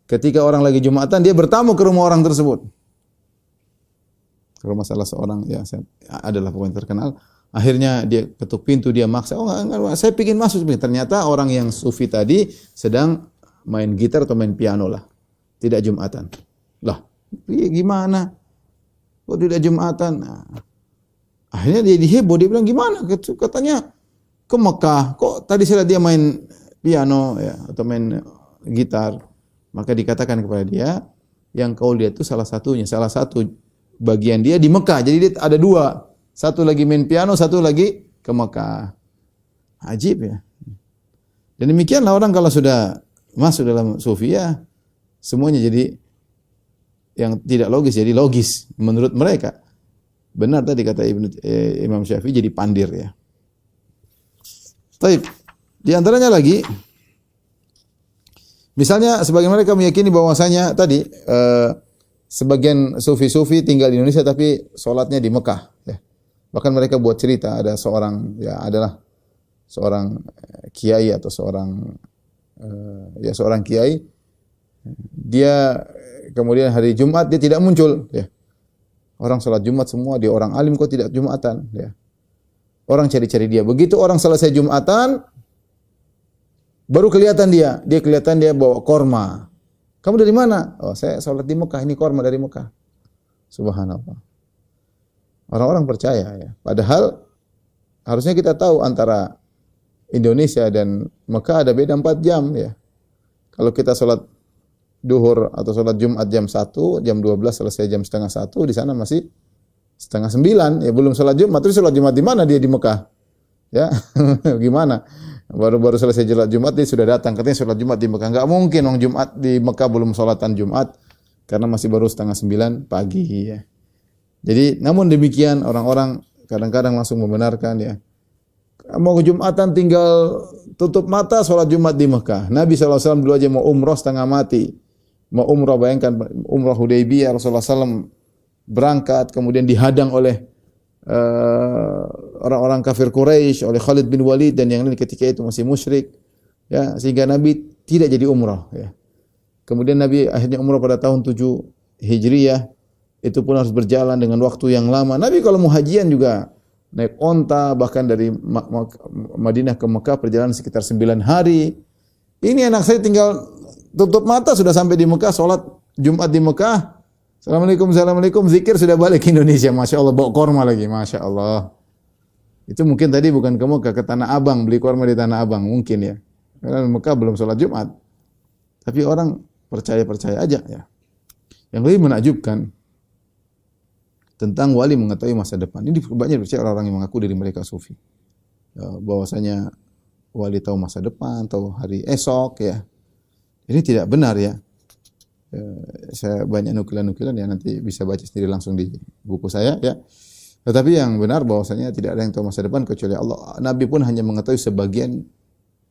ketika orang lagi Jumatan, dia bertamu ke rumah orang tersebut. Ke rumah salah seorang ya adalah pemain terkenal. Akhirnya dia ketuk pintu, dia maksa, "Oh enggak, saya pengen masuk." Ternyata orang yang sufi tadi sedang main gitar atau main piano lah. Tidak Jumatan. Lah, gimana? Kok tidak Jumatan? Nah, akhirnya dia diheboh, dia bilang, "Gimana?" Katanya ke Mekah. Kok tadi saya lihat dia main piano ya atau main gitar. Maka dikatakan kepada dia, yang kau lihat itu salah satu bagian dia di Mekah. Jadi dia ada 2. Satu lagi main piano, satu lagi ke Mekah. Ajib ya. Dan demikianlah orang kalau sudah masuk dalam sufiyah, semuanya jadi yang tidak logis jadi logis menurut mereka. Benar tadi kata Imam Syafi'i jadi pandir ya. Baik. Di antaranya lagi, misalnya sebagian mereka meyakini bahwasanya tadi sebagian sufi-sufi tinggal di Indonesia tapi sholatnya di Mekah. Ya. Bahkan mereka buat cerita ada seorang kiai atau seorang kiai, dia kemudian hari Jumat dia tidak muncul. Ya. Orang sholat Jumat semua, dia orang alim kok tidak Jumatan. Ya. Orang cari-cari dia. Begitu orang selesai Jumatan, baru kelihatan dia. Dia kelihatan dia bawa korma. "Kamu dari mana?" "Oh, saya sholat di Mekah. Ini korma dari Mekah." Subhanallah. Orang-orang percaya ya. Padahal harusnya kita tahu antara Indonesia dan Mekah ada beda 4 jam ya. Kalau kita sholat duhur atau sholat Jumat jam 1, jam 12 selesai jam setengah 1, di sana masih setengah 9, ya belum sholat Jumat. Terus sholat Jumat di mana dia di Mekah? Ya, gimana? Baru selesai sholat Jumat dia sudah datang, katanya sholat Jumat di Mekah. Enggak mungkin, orang Jumat di Mekah belum sholatan Jumat, karena masih baru setengah 9 pagi. Ya. Jadi, namun demikian orang-orang kadang-kadang langsung membenarkan ya. Mau ke Jumatan tinggal tutup mata sholat Jumat di Mekah. Nabi SAW dulu aja mau umrah setengah mati. Mau umrah, bayangkan umrah Hudaybiyah, Rasulullah SAW berangkat kemudian dihadang oleh orang-orang kafir Quraisy, oleh Khalid bin Walid dan yang lain ketika itu masih musyrik. Ya, sehingga Nabi tidak jadi umrah. Ya. Kemudian Nabi akhirnya umrah pada tahun 7 Hijriyah. Itu pun harus berjalan dengan waktu yang lama. Nabi kalau mau hajian juga naik onta, bahkan dari Madinah ke Mekah perjalanan sekitar 9 hari. Ini anak saya tinggal tutup mata sudah sampai di Mekah, sholat Jumat di Mekah. Assalamualaikum, zikir sudah balik ke Indonesia. Masya Allah, bawa korma lagi, Masya Allah. Itu mungkin tadi bukan ke Mekah, ke Tanah Abang, beli korma di Tanah Abang, mungkin ya. Karena Mekah belum sholat Jumat. Tapi orang percaya-percaya aja ya. Yang lebih menakjubkan, tentang wali mengetahui masa depan. Ini banyak percaya orang-orang yang mengaku diri mereka sufi. Bahwasanya wali tahu masa depan, tahu hari esok ya. Ini tidak benar ya. Saya banyak nukilan-nukilan ya, nanti bisa baca sendiri langsung di buku saya ya. Tetapi yang benar bahwasanya tidak ada yang tahu masa depan kecuali Allah. Nabi pun hanya mengetahui sebagian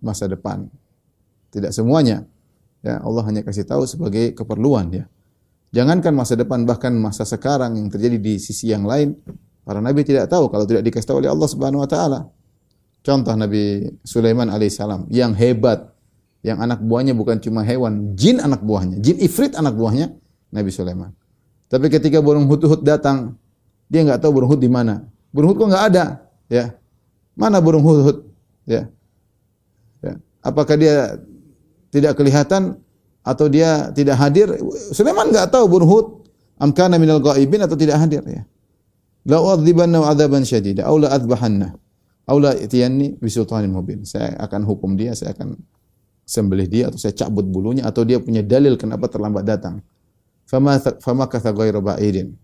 masa depan. Tidak semuanya. Ya, Allah hanya kasih tahu sebagai keperluan ya. Jangankan masa depan, bahkan masa sekarang yang terjadi di sisi yang lain, para nabi tidak tahu kalau tidak dikasih tahu oleh Allah Subhanahu wa taala. Contoh Nabi Sulaiman alaihissalam yang hebat, yang anak buahnya bukan cuma hewan, jin anak buahnya, jin ifrit anak buahnya Nabi Sulaiman. Tapi ketika burung hudhud datang, dia enggak tahu burung hudhud di mana. Burung hudhud kok enggak ada, ya. Mana burung hudhud? Ya. Ya. Apakah dia tidak kelihatan atau dia tidak hadir? Sulaiman enggak tahu burung hudhud am kana minal ghaibin atau tidak hadir ya. La u'adzibanna 'adzaban syadida aw la adbahanna aw la itiyanni bi sultanin mubin. Saya akan hukum dia, saya akan sembelih dia atau saya cabut bulunya atau dia punya dalil kenapa terlambat datang. Fama katha ghairu ba'idin.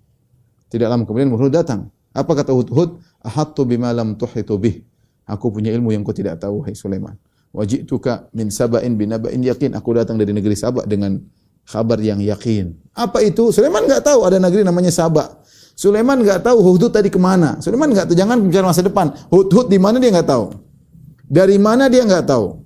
Tidak lama kemudian burung hudhud datang. Apa kata hudhud? Ahattu bima lam tuhitu bih. Aku punya ilmu yang kau tidak tahu, hai Sulaiman. Wajituka min saba'in binaba'in yakin. Aku datang dari negeri Saba dengan kabar yang yakin. Apa itu? Sulaiman enggak tahu ada negeri namanya Saba. Sulaiman enggak tahu hudhud tadi kemana. Sulaiman enggak tahu. Jangan bicara masa depan. Hudhud di mana dia enggak tahu. Dari mana dia enggak tahu.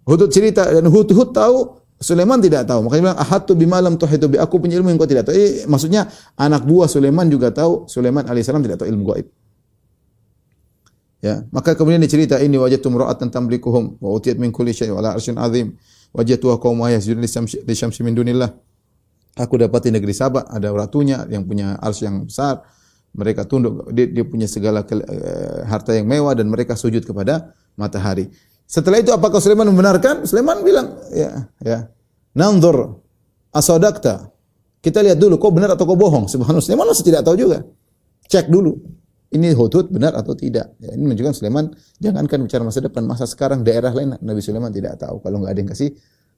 Hudhud cerita dan hudhud tahu, Sulaiman tidak tahu. Makanya dia bilang ahattu bima lam tuhitu bi. Aku punya ilmu yang kau tidak tahu. Maksudnya anak buah Sulaiman juga tahu. Sulaiman alaihissalam tidak tahu ilmu gaib. Ya, maka kemudian dicerita ini wajadtu imra'atan tamlikuhum wa utiyat min kulli syai' wa ala arsyin azim wajadtuha qaumuha yasjudun li syamsi min dunillah. Aku dapati negeri Saba ada ratunya yang punya arsy yang besar. Mereka tunduk, dia punya segala harta yang mewah dan mereka sujud kepada matahari. Setelah itu apakah Sulaiman membenarkan? Sulaiman bilang, ya. Nanzur asadaqta. Kita lihat dulu kau benar atau kau bohong. Subhanallah, Sulaiman masih tidak tahu juga. Cek dulu. Ini hudhud benar atau tidak. Ya, ini menunjukkan Sulaiman jangankan bicara masa depan, masa sekarang daerah lain Nabi Sulaiman tidak tahu kalau enggak ada yang kasih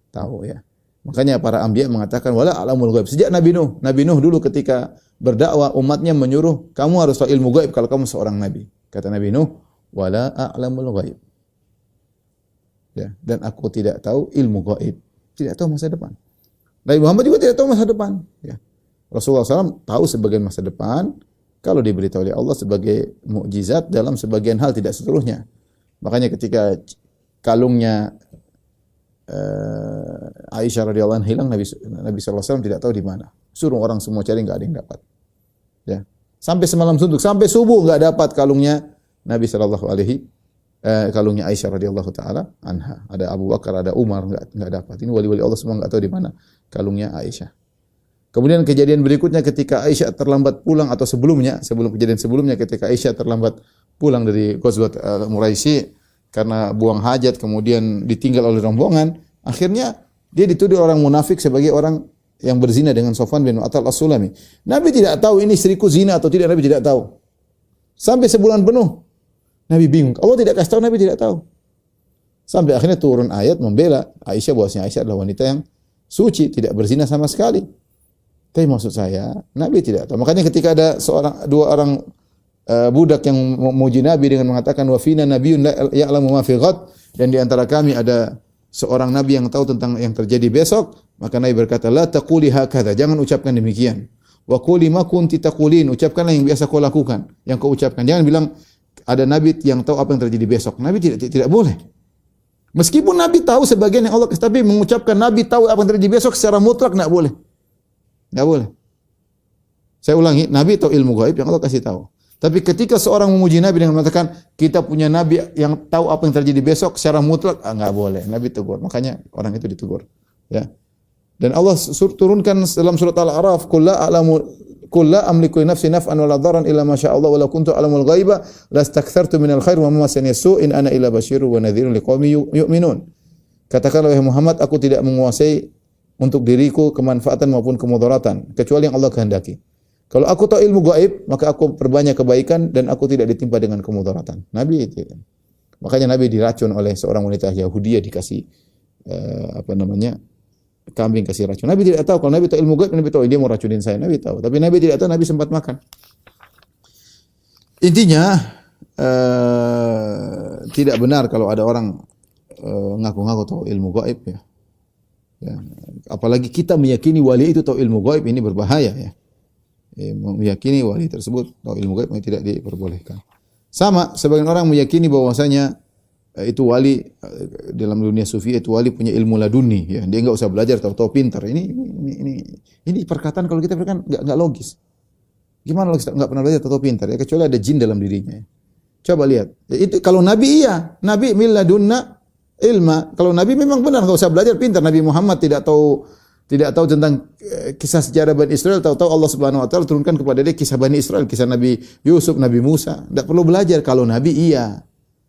tahu ya. Makanya para anbiya mengatakan wala alamul ghaib. Sejak Nabi Nuh dulu ketika berdakwah umatnya menyuruh kamu harus tahu ilmu gaib kalau kamu seorang nabi. Kata Nabi Nuh, wala a'lamul ghaib. Ya, dan aku tidak tahu ilmu gaib, tidak tahu masa depan. Nabi Muhammad juga tidak tahu masa depan. Ya. Rasulullah SAW tahu sebagian masa depan kalau diberitahu oleh Allah sebagai mukjizat dalam sebagian hal, tidak seluruhnya. Makanya ketika kalungnya Aisyah radhiyallahu anha hilang, Nabi SAW tidak tahu di mana. Suruh orang semua cari, enggak ada yang dapat. Ya. Sampai semalam suntuk, sampai subuh enggak dapat kalungnya Nabi kalungnya Aisyah radhiyallahu taala anha. Ada Abu Bakar, ada Umar, enggak dapat. Ini wali-wali Allah semua enggak tahu di mana kalungnya Aisyah. Kemudian kejadian berikutnya ketika Aisyah terlambat pulang atau sebelum kejadian sebelumnya ketika Aisyah terlambat pulang dari Ghazwat Muraisi karena buang hajat kemudian ditinggal oleh rombongan, akhirnya dia dituduh orang munafik sebagai orang yang berzina dengan Sofwan bin Mu'attal As-Sulami. Nabi tidak tahu ini istriku zina atau tidak, Nabi tidak tahu. Sampai sebulan penuh Nabi bingung. Allah tidak kasih tahu, Nabi tidak tahu. Sampai akhirnya turun ayat membela Aisyah bahwasanya Aisyah adalah wanita yang suci, tidak berzina sama sekali. Tapi maksud saya, Nabi tidak tahu. Makanya ketika ada dua orang budak yang memuji Nabi dengan mengatakan wa fina nabiyyun ya'lamu ma fi ghad, dan di antara kami ada seorang nabi yang tahu tentang yang terjadi besok, maka Nabi berkata la taquli hakadha, jangan ucapkan demikian. Wa quli ma kunti taqulin, ucapkanlah yang biasa kau lakukan, yang kau ucapkan. Jangan bilang ada nabi yang tahu apa yang terjadi besok. Nabi tidak boleh. Meskipun Nabi tahu sebagian yang Allah, tapi mengucapkan Nabi tahu apa yang terjadi besok secara mutlak enggak boleh. Enggak boleh. Saya ulangi, Nabi tahu ilmu gaib yang Allah kasih tahu. Tapi ketika seorang memuji Nabi dengan mengatakan kita punya Nabi yang tahu apa yang terjadi besok secara mutlak, enggak boleh. Nabi tegur. Makanya orang itu ditegur. Ya. Dan Allah turunkan dalam surat Al-A'raf, "Qul la amliku li nafsi naf'an wala dharran illa ma syaa Allah wa law kuntu a'lamul ghaiba lastakthartu minal khair wa ma massani as-su' in ana illa basyirun wa nadhirun liqaumin yu'minun." Katakanlah wahai Muhammad, aku tidak menguasai untuk diriku kemanfaatan maupun kemudaratan kecuali yang Allah kehendaki. Kalau aku tahu ilmu gaib, maka aku perbanyak kebaikan dan aku tidak ditimpa dengan kemudaratan. Nabi itu. Makanya Nabi diracun oleh seorang wanita Yahudi, dikasih kambing kasih racun. Nabi tidak tahu. Kalau Nabi tahu ilmu gaib, Nabi tahu dia mau racunin saya. Nabi tahu. Tapi Nabi tidak tahu, Nabi sempat makan. Intinya tidak benar kalau ada orang ngaku-ngaku tahu ilmu gaib ya. Ya. Apalagi kita meyakini wali itu tahu ilmu gaib, ini berbahaya ya. Meyakini wali tersebut tahu ilmu gaib tidak diperbolehkan. Sama sebagian orang meyakini bahwasanya itu wali dalam dunia sufi, itu wali punya ilmu laduni ya. Dia enggak usah belajar, tahu-tahu pintar. Ini perkataan kalau kita berkan enggak logis. Gimana logis? Enggak pernah belajar, tahu-tahu pintar ya, kecuali ada jin dalam dirinya. Coba lihat. Itu kalau nabi iya, nabi min ladunna ilma. Kalau nabi memang benar enggak usah belajar, pintar. Nabi Muhammad tidak tahu tentang kisah sejarah Bani Israel, tahu-tahu Allah Subhanahu wa taala turunkan kepada dia kisah Bani Israel, kisah Nabi Yusuf, Nabi Musa. Tidak perlu belajar kalau nabi iya.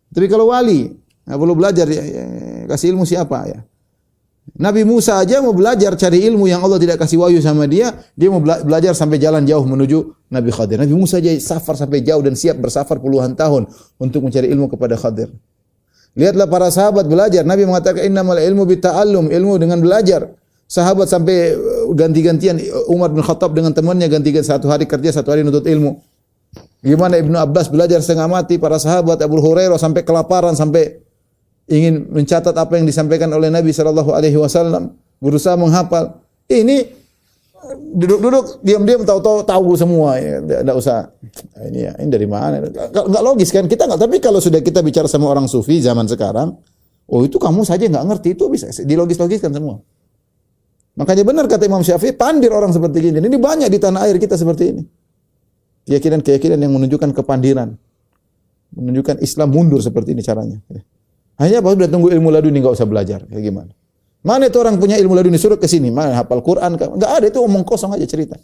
Tapi kalau wali enggak perlu belajar, kasih ilmu siapa ya? Nabi Musa aja mau belajar cari ilmu yang Allah tidak kasih wahyu sama dia mau belajar sampai jalan jauh menuju Nabi Khadir. Nabi Musa aja safar sampai jauh dan siap bersafar puluhan tahun untuk mencari ilmu kepada Khadir. Lihatlah para sahabat belajar. Nabi mengatakan innamal ilmu bitta'allum, ilmu dengan belajar. Sahabat sampai ganti-gantian, Umar bin Khattab dengan temannya ganti-gantian, satu hari kerja, satu hari nuntut ilmu. Gimana Ibnu Abbas belajar setengah mati, para sahabat, Abu Hurairah sampai kelaparan, sampai ingin mencatat apa yang disampaikan oleh Nabi sallallahu alaihi wasallam, berusaha menghafal. Ini duduk-duduk diam-diam tahu semua ya, enggak usah. Ini dari mana? Enggak logis kan? Kita enggak, tapi kalau sudah kita bicara sama orang sufi zaman sekarang, oh itu kamu saja enggak ngerti, itu bisa dilogis-logiskan semua. Makanya benar kata Imam Syafi'i, pandir orang seperti ini. Ini banyak di tanah air kita seperti ini. Keyakinan-keyakinan yang menunjukkan kepandiran. Menunjukkan Islam mundur seperti ini caranya. Hanya apa? Sudah tunggu ilmu laduni, enggak usah belajar. Kayak gimana? Mana itu orang punya ilmu laduni, suruh ke sini. Mana hafal Quran? Enggak ada, itu omong kosong aja cerita.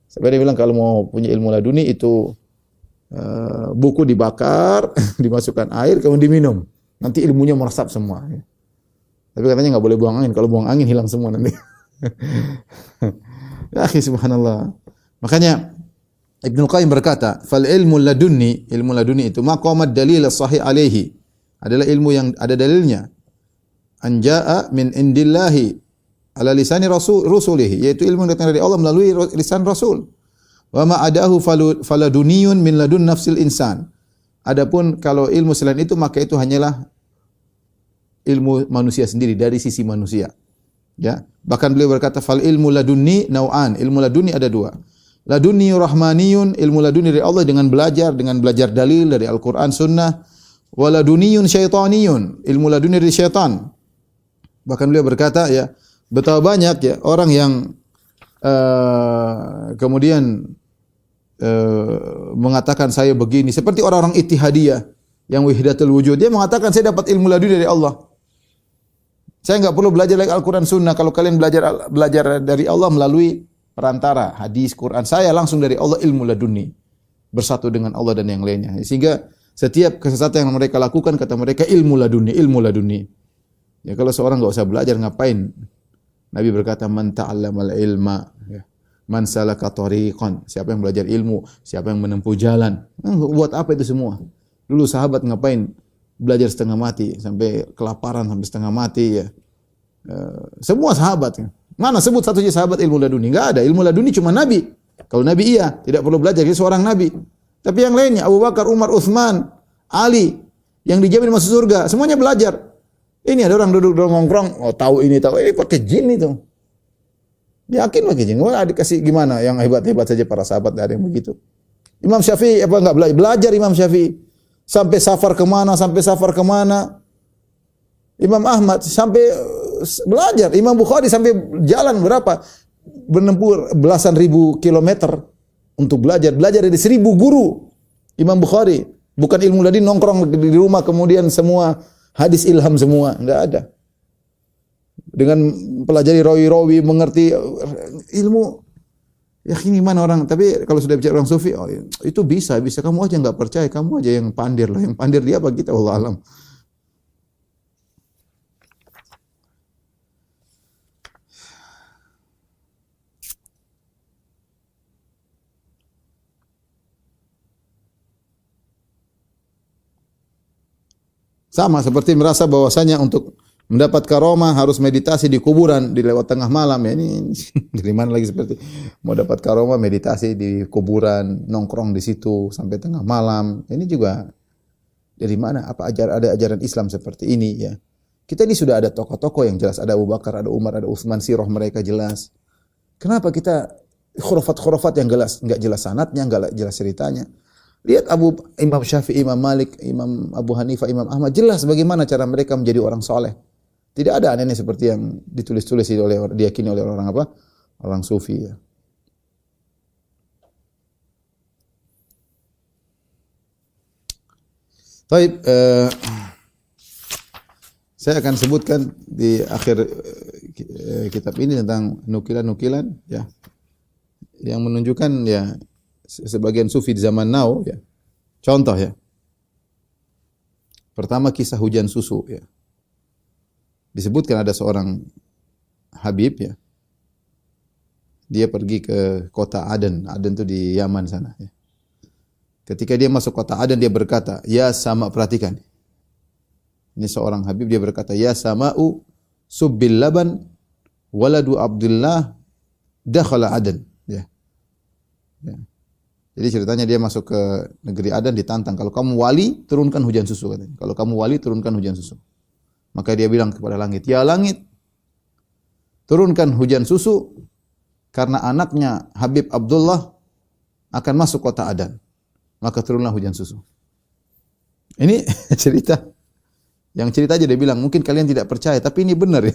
Sebenarnya bilang kalau mau punya ilmu laduni itu buku dibakar, dimasukkan air, kemudian diminum. Nanti ilmunya meresap semua. Tapi katanya enggak boleh buang angin. Kalau buang angin hilang semua nanti. Ya akhi subhanallah. Makanya Ibnu Qayyim berkata, "Fal ilmu laduni itu maqamad dalil as-sahih alaihi." Adalah ilmu yang ada dalilnya. Anja'a min indillahi ala lisani rusulihi, yaitu ilmu yang datang dari Allah melalui lisan Rasul. Wa ma adahu faladuniyun min ladun nafsil insan. Adapun kalau ilmu selain itu maka itu hanyalah ilmu manusia sendiri, dari sisi manusia. Ya, bahkan beliau berkata fal ilmu ladunni nau'an, ilmu laduni ada dua. Laduni rahmaniyun, ilmu laduni dari Allah dengan belajar dalil dari Al-Qur'an Sunnah. Wa laduniyun syaitaniyun, ilmu laduni dari syaitan. Bahkan beliau berkata ya, betapa banyak ya orang yang kemudian mengatakan saya begini, seperti orang-orang Ittihadiyah yang wahdatul wujud, dia mengatakan saya dapat ilmu laduni dari Allah. Saya enggak perlu belajar lagi Al-Qur'an Sunnah. Kalau kalian belajar dari Allah melalui perantara hadis Quran, saya langsung dari Allah ilmu laduni, bersatu dengan Allah dan yang lainnya. Sehingga setiap kesesatan yang mereka lakukan kata mereka ilmu laduni. Ya kalau seorang enggak usah belajar ngapain? Nabi berkata man ta'allamal ilma, ya. Man salaka tariqan, siapa yang belajar ilmu, siapa yang menempuh jalan. Buat apa itu semua? Dulu sahabat ngapain belajar setengah mati, sampai kelaparan sampai setengah mati ya. Semua sahabat. Mana sebut satu saja sahabat ilmu laduni? Enggak ada. Ilmu laduni cuma Nabi. Kalau Nabi iya, tidak perlu belajar, dia seorang Nabi. Tapi yang lainnya, Abu Bakar, Umar, Uthman, Ali, yang dijamin masuk surga, semuanya belajar. Ini ada orang duduk nongkrong, oh tahu ini, pakai jin itu. Yakin pakai jin. Wah, dikasih gimana? Yang hebat-hebat saja para sahabat, tidak ada yang begitu. Imam Syafi'i apa enggak belajar? Belajar Imam Syafi'i. Sampai safar kemana. Imam Ahmad sampai belajar. Imam Bukhari sampai jalan berapa? Menempuh belasan ribu kilometer untuk belajar. Belajar dari 1000 guru. Imam Bukhari. Bukan ilmu ladin nongkrong di rumah kemudian semua hadis ilham semua. Enggak ada. Dengan pelajari rawi-rawi, mengerti ilmu. Ya ini mana orang, tapi kalau sudah bicara orang sufi, oh, itu bisa. Kamu aja enggak percaya, kamu aja yang pandir lah. Yang pandir dia apa kita, wallahu alam. Sama seperti merasa bahwasanya untuk mendapat karomah harus meditasi di kuburan di lewat tengah malam ya. Ini dari mana lagi seperti mau dapat karomah meditasi di kuburan, nongkrong di situ sampai tengah malam. Ini juga dari mana? Apa ada ajaran Islam seperti ini ya? Kita ini sudah ada tokoh-tokoh yang jelas, ada Abu Bakar, ada Umar, ada Utsman, sirah mereka jelas. Kenapa kita khurafat-khurafat yang enggak jelas sanadnya, enggak jelas ceritanya? Lihat Imam Syafi'i, Imam Malik, Imam Abu Hanifah, Imam Ahmad, jelas bagaimana cara mereka menjadi orang soleh. Tidak ada aneh-aneh seperti yang ditulis-tulis diyakini oleh orang apa? Orang sufi ya. Baik, saya akan sebutkan di akhir kitab ini tentang nukilan-nukilan ya, yang menunjukkan ya sebagian sufi di zaman now ya. Contoh ya. Pertama kisah hujan susu ya. Disebutkan ada seorang Habib ya. Dia pergi ke kota Aden. Aden itu di Yaman sana ya. Ketika dia masuk kota Aden dia berkata, "Ya sama," perhatikan. Ini seorang Habib dia berkata, "Ya sama'u subbil laban waladu Abdullah dakhala Aden." Ya. Ya. Jadi ceritanya dia masuk ke negeri Aden ditantang, kalau kamu wali turunkan hujan susu katanya. Kalau kamu wali turunkan hujan susu. Maka dia bilang kepada langit, "Ya langit, turunkan hujan susu karena anaknya Habib Abdullah akan masuk kota Aden." Maka turunlah hujan susu. Ini cerita. Yang cerita aja dia bilang, mungkin kalian tidak percaya, tapi ini benar ya.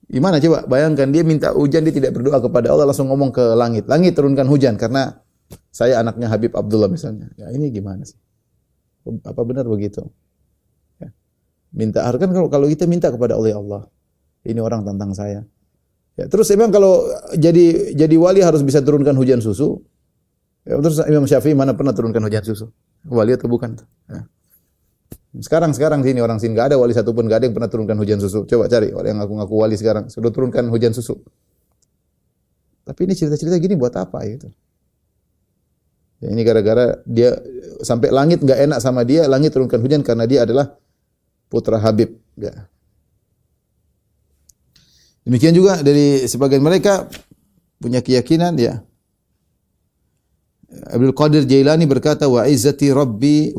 Gimana coba bayangkan dia minta hujan, dia tidak berdoa kepada Allah, langsung ngomong ke langit. Langit turunkan hujan karena saya anaknya Habib Abdullah misalnya. Ya ini gimana sih? Apa benar begitu? Ya. Minta kan kalau kita minta kepada Allah, ini orang tantang saya. Ya, terus memang kalau jadi wali harus bisa turunkan hujan susu. Ya, terus Imam Syafi'i mana pernah turunkan hujan susu? Wali atau bukan? Ya. Sekarang sini orang sini enggak ada wali satupun, enggak ada yang pernah turunkan hujan susu. Coba cari orang yang ngaku-ngaku wali sekarang sudah turunkan hujan susu. Tapi ini cerita-cerita gini buat apa gitu? Ya, ini gara-gara dia sampai langit enggak enak sama dia, langit turunkan hujan karena dia adalah putra Habib. Ya. Demikian juga dari sebagian mereka punya keyakinan ya. Abdul Qadir Jailani berkata, wa izzati rabbi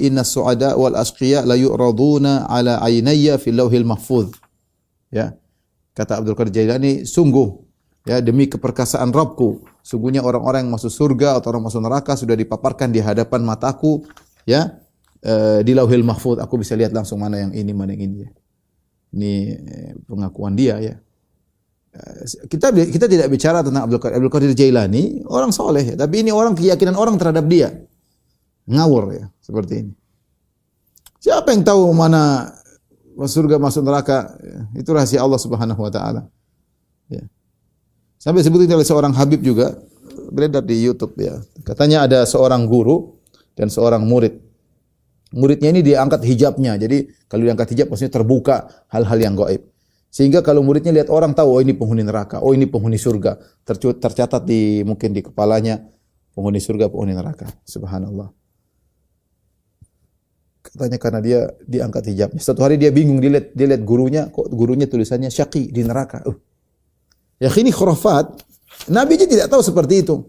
inna su'ada wal asqiya la yu'raduna ala aynayya fil lauhil mahfuz. Ya. Kata Abdul Qadir Jailani, sungguh ya demi keperkasaan Rabbku, sungguhnya orang-orang yang masuk surga atau orang masuk neraka sudah dipaparkan di hadapan mataku ya, di lauhil mahfuz. Aku bisa lihat langsung mana yang ini, mana yang ini ya. Ini pengakuan dia ya. Kita tidak bicara tentang Abdul Qadir Jailani, orang soleh ya, tapi ini orang keyakinan orang terhadap dia. Ngawur ya, seperti ini. Siapa yang tahu mana masuk surga masuk neraka? Ya, itu rahasia Allah Subhanahu wa taala. Ya. Sampai sebutin oleh seorang Habib juga beredar di YouTube ya. Katanya ada seorang guru dan seorang murid. Muridnya ini diangkat hijabnya. Jadi kalau diangkat hijab maksudnya terbuka hal-hal yang gaib. Sehingga kalau muridnya lihat orang tahu, oh ini penghuni neraka, oh ini penghuni surga. Tercatat mungkin di kepalanya penghuni surga, penghuni neraka. Subhanallah. Katanya karena dia diangkat hijabnya. Satu hari dia bingung, dia lihat gurunya, kok gurunya tulisannya syaqi di neraka. Ya ini khurafat. Nabi aja tidak tahu seperti itu.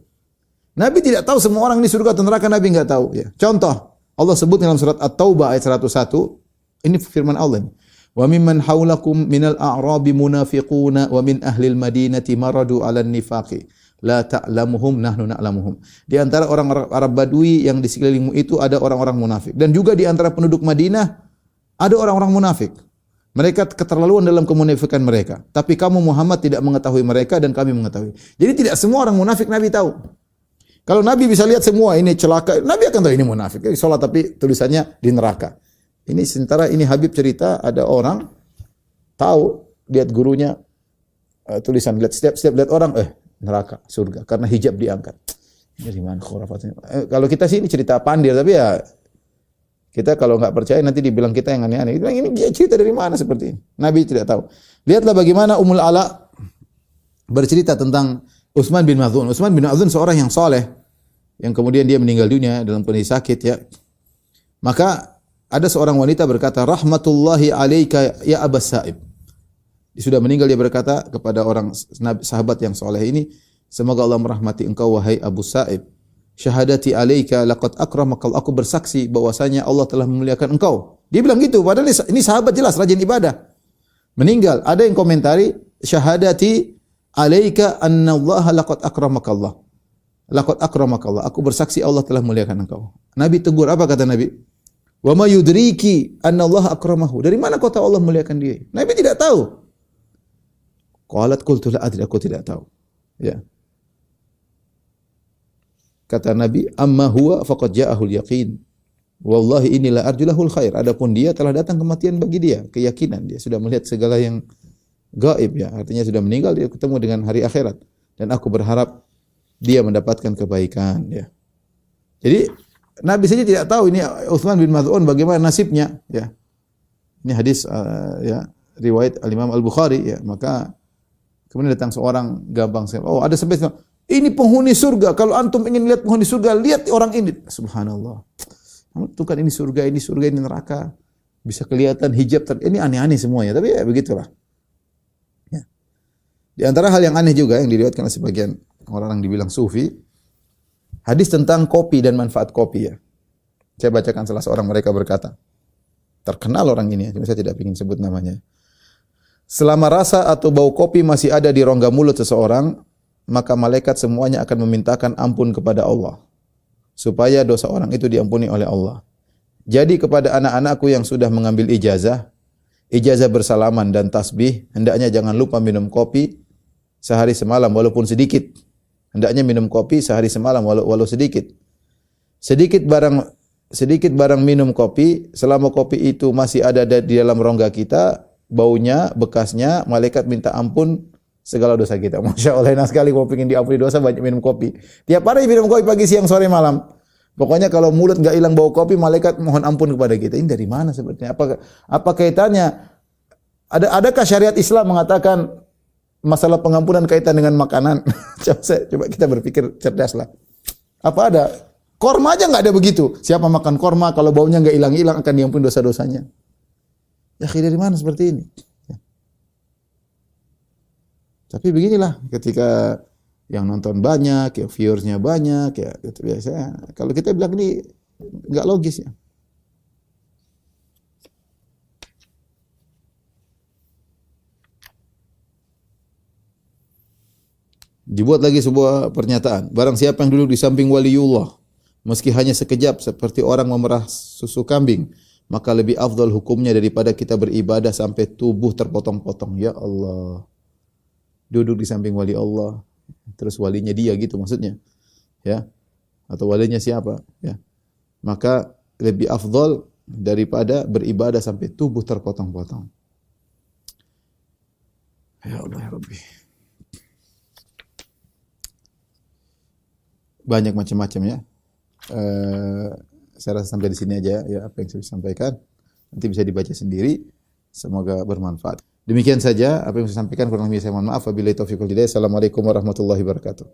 Nabi tidak tahu semua orang ini surga atau neraka, Nabi enggak tahu ya. Contoh, Allah sebut dalam surat At-Taubah ayat 101, ini firman Allah. Wa mimman haulakum minal a'rabi munafiquna wa min ahlil madinati maradu 'alan nifaqi la ta'lamuhum nahnu na'lamuhum. Di antara orang Arab Badui yang di sekelilingmu itu ada orang-orang munafik, dan juga di antara penduduk Madinah ada orang-orang munafik. Mereka keterlaluan dalam kemunafikan mereka, tapi kamu Muhammad tidak mengetahui mereka dan kami mengetahui. Jadi tidak semua orang munafik Nabi tahu. Kalau Nabi bisa lihat semua ini celaka, Nabi akan tahu ini munafik. Salat tapi tulisannya di neraka. Ini sementara ini Habib cerita ada orang tahu lihat gurunya tulisan, lihat setiap lihat orang neraka, surga karena hijab diangkat. Ini di mana khurafatnya? Kalau kita sih ini cerita pandir, tapi ya kita kalau nggak percaya nanti dibilang kita yang aneh-aneh. Ini cerita dari mana seperti ini? Nabi tidak tahu. Lihatlah bagaimana Ummul Ala bercerita tentang Utsman bin Maz'un. Utsman bin Maz'un seorang yang soleh, yang kemudian dia meninggal dunia dalam kondisi sakit ya. Maka ada seorang wanita berkata, "Rahmatullahi alaika ya Abas Sa'ib." Dia sudah meninggal, dia berkata kepada orang sahabat yang soleh ini, "Semoga Allah merahmati engkau wahai Abu Sa'ib. Syahadati alaika laqad akramakal." Aku bersaksi bahwasanya Allah telah memuliakan engkau. Dia bilang gitu, padahal ini sahabat jelas rajin ibadah. Meninggal, ada yang komentari, "Syahadati alaika annallaha laqad akramakallah." Laqad akramakallah. Aku bersaksi Allah telah memuliakan engkau. Nabi tegur, apa kata Nabi? Wa ma yudriki annallaha akramahu. Dari mana kau tahu Allah memuliakan dia? Nabi tidak tahu. Qalat qultu la adri, aku tidak tahu. Ya. Kata Nabi, amma huwa faqad ja'ahul yaqin. Wallahi inilah arjulahul khair. Adapun dia telah datang kematian bagi dia, keyakinan. Dia sudah melihat segala yang gaib ya. Artinya sudah meninggal, dia ketemu dengan hari akhirat. Dan aku berharap dia mendapatkan kebaikan ya. Jadi Nabi saja tidak tahu ini Utsman bin Maz'un bagaimana nasibnya ya. Ini hadis ya riwayat Al-Imam Al-Bukhari ya. Maka kemudian datang seorang gampang, oh ada sampai ini penghuni surga. Kalau antum ingin lihat penghuni surga, lihat orang ini. Subhanallah. Itu kan ini surga, ini neraka. Bisa kelihatan hijab ini aneh-aneh semuanya, tapi ya begitulah. Ya. Di antara hal yang aneh juga yang diriwayatkan oleh sebagian orang yang dibilang sufi, hadis tentang kopi dan manfaat kopi ya. Saya bacakan salah seorang mereka berkata, terkenal orang ini, saya tidak ingin sebut namanya. Selama rasa atau bau kopi masih ada di rongga mulut seseorang, maka malaikat semuanya akan memintakan ampun kepada Allah, supaya dosa orang itu diampuni oleh Allah. Jadi kepada anak-anakku yang sudah mengambil ijazah bersalaman dan tasbih, hendaknya jangan lupa minum kopi sehari semalam walaupun sedikit. Hendaknya minum kopi sehari semalam walau sedikit. Sedikit barang minum kopi, selama kopi itu masih ada di dalam rongga kita, baunya, bekasnya, malaikat minta ampun segala dosa kita. Masya Allah, enak sekali kalau ingin diampuni dosa banyak minum kopi. Tiap hari minum kopi pagi, siang, sore, malam. Pokoknya kalau mulut enggak hilang bau kopi, malaikat mohon ampun kepada kita. Ini dari mana sebetulnya? Apa kaitannya? Adakah syariat Islam mengatakan masalah pengampunan kaitan dengan makanan? Coba kita berpikir cerdaslah. Apa ada? Korma aja enggak ada begitu. Siapa makan korma kalau baunya enggak hilang-hilang akan diampuni dosa-dosanya. Ya dari mana seperti ini? Ya. Tapi beginilah ketika yang nonton banyak, ya viewersnya banyak, ya itu biasanya. Kalau kita bilang ini enggak logis ya. Dibuat lagi sebuah pernyataan. Barang siapa yang duduk di samping waliullah, meski hanya sekejap seperti orang memerah susu kambing, maka lebih afdal hukumnya daripada kita beribadah sampai tubuh terpotong-potong. Ya Allah. Duduk di samping wali Allah, terus walinya dia gitu maksudnya. Ya. Atau walinya siapa, ya. Maka lebih afdal daripada beribadah sampai tubuh terpotong-potong. Ya Allah ya Rabbi. Banyak macam-macam ya. Saya rasa sampai di sini aja ya apa yang saya sampaikan. Nanti bisa dibaca sendiri. Semoga bermanfaat. Demikian saja apa yang saya sampaikan. Kurang lebih saya mohon maaf. Wabillahi taufiq wal hidayah. Assalamualaikum warahmatullahi wabarakatuh.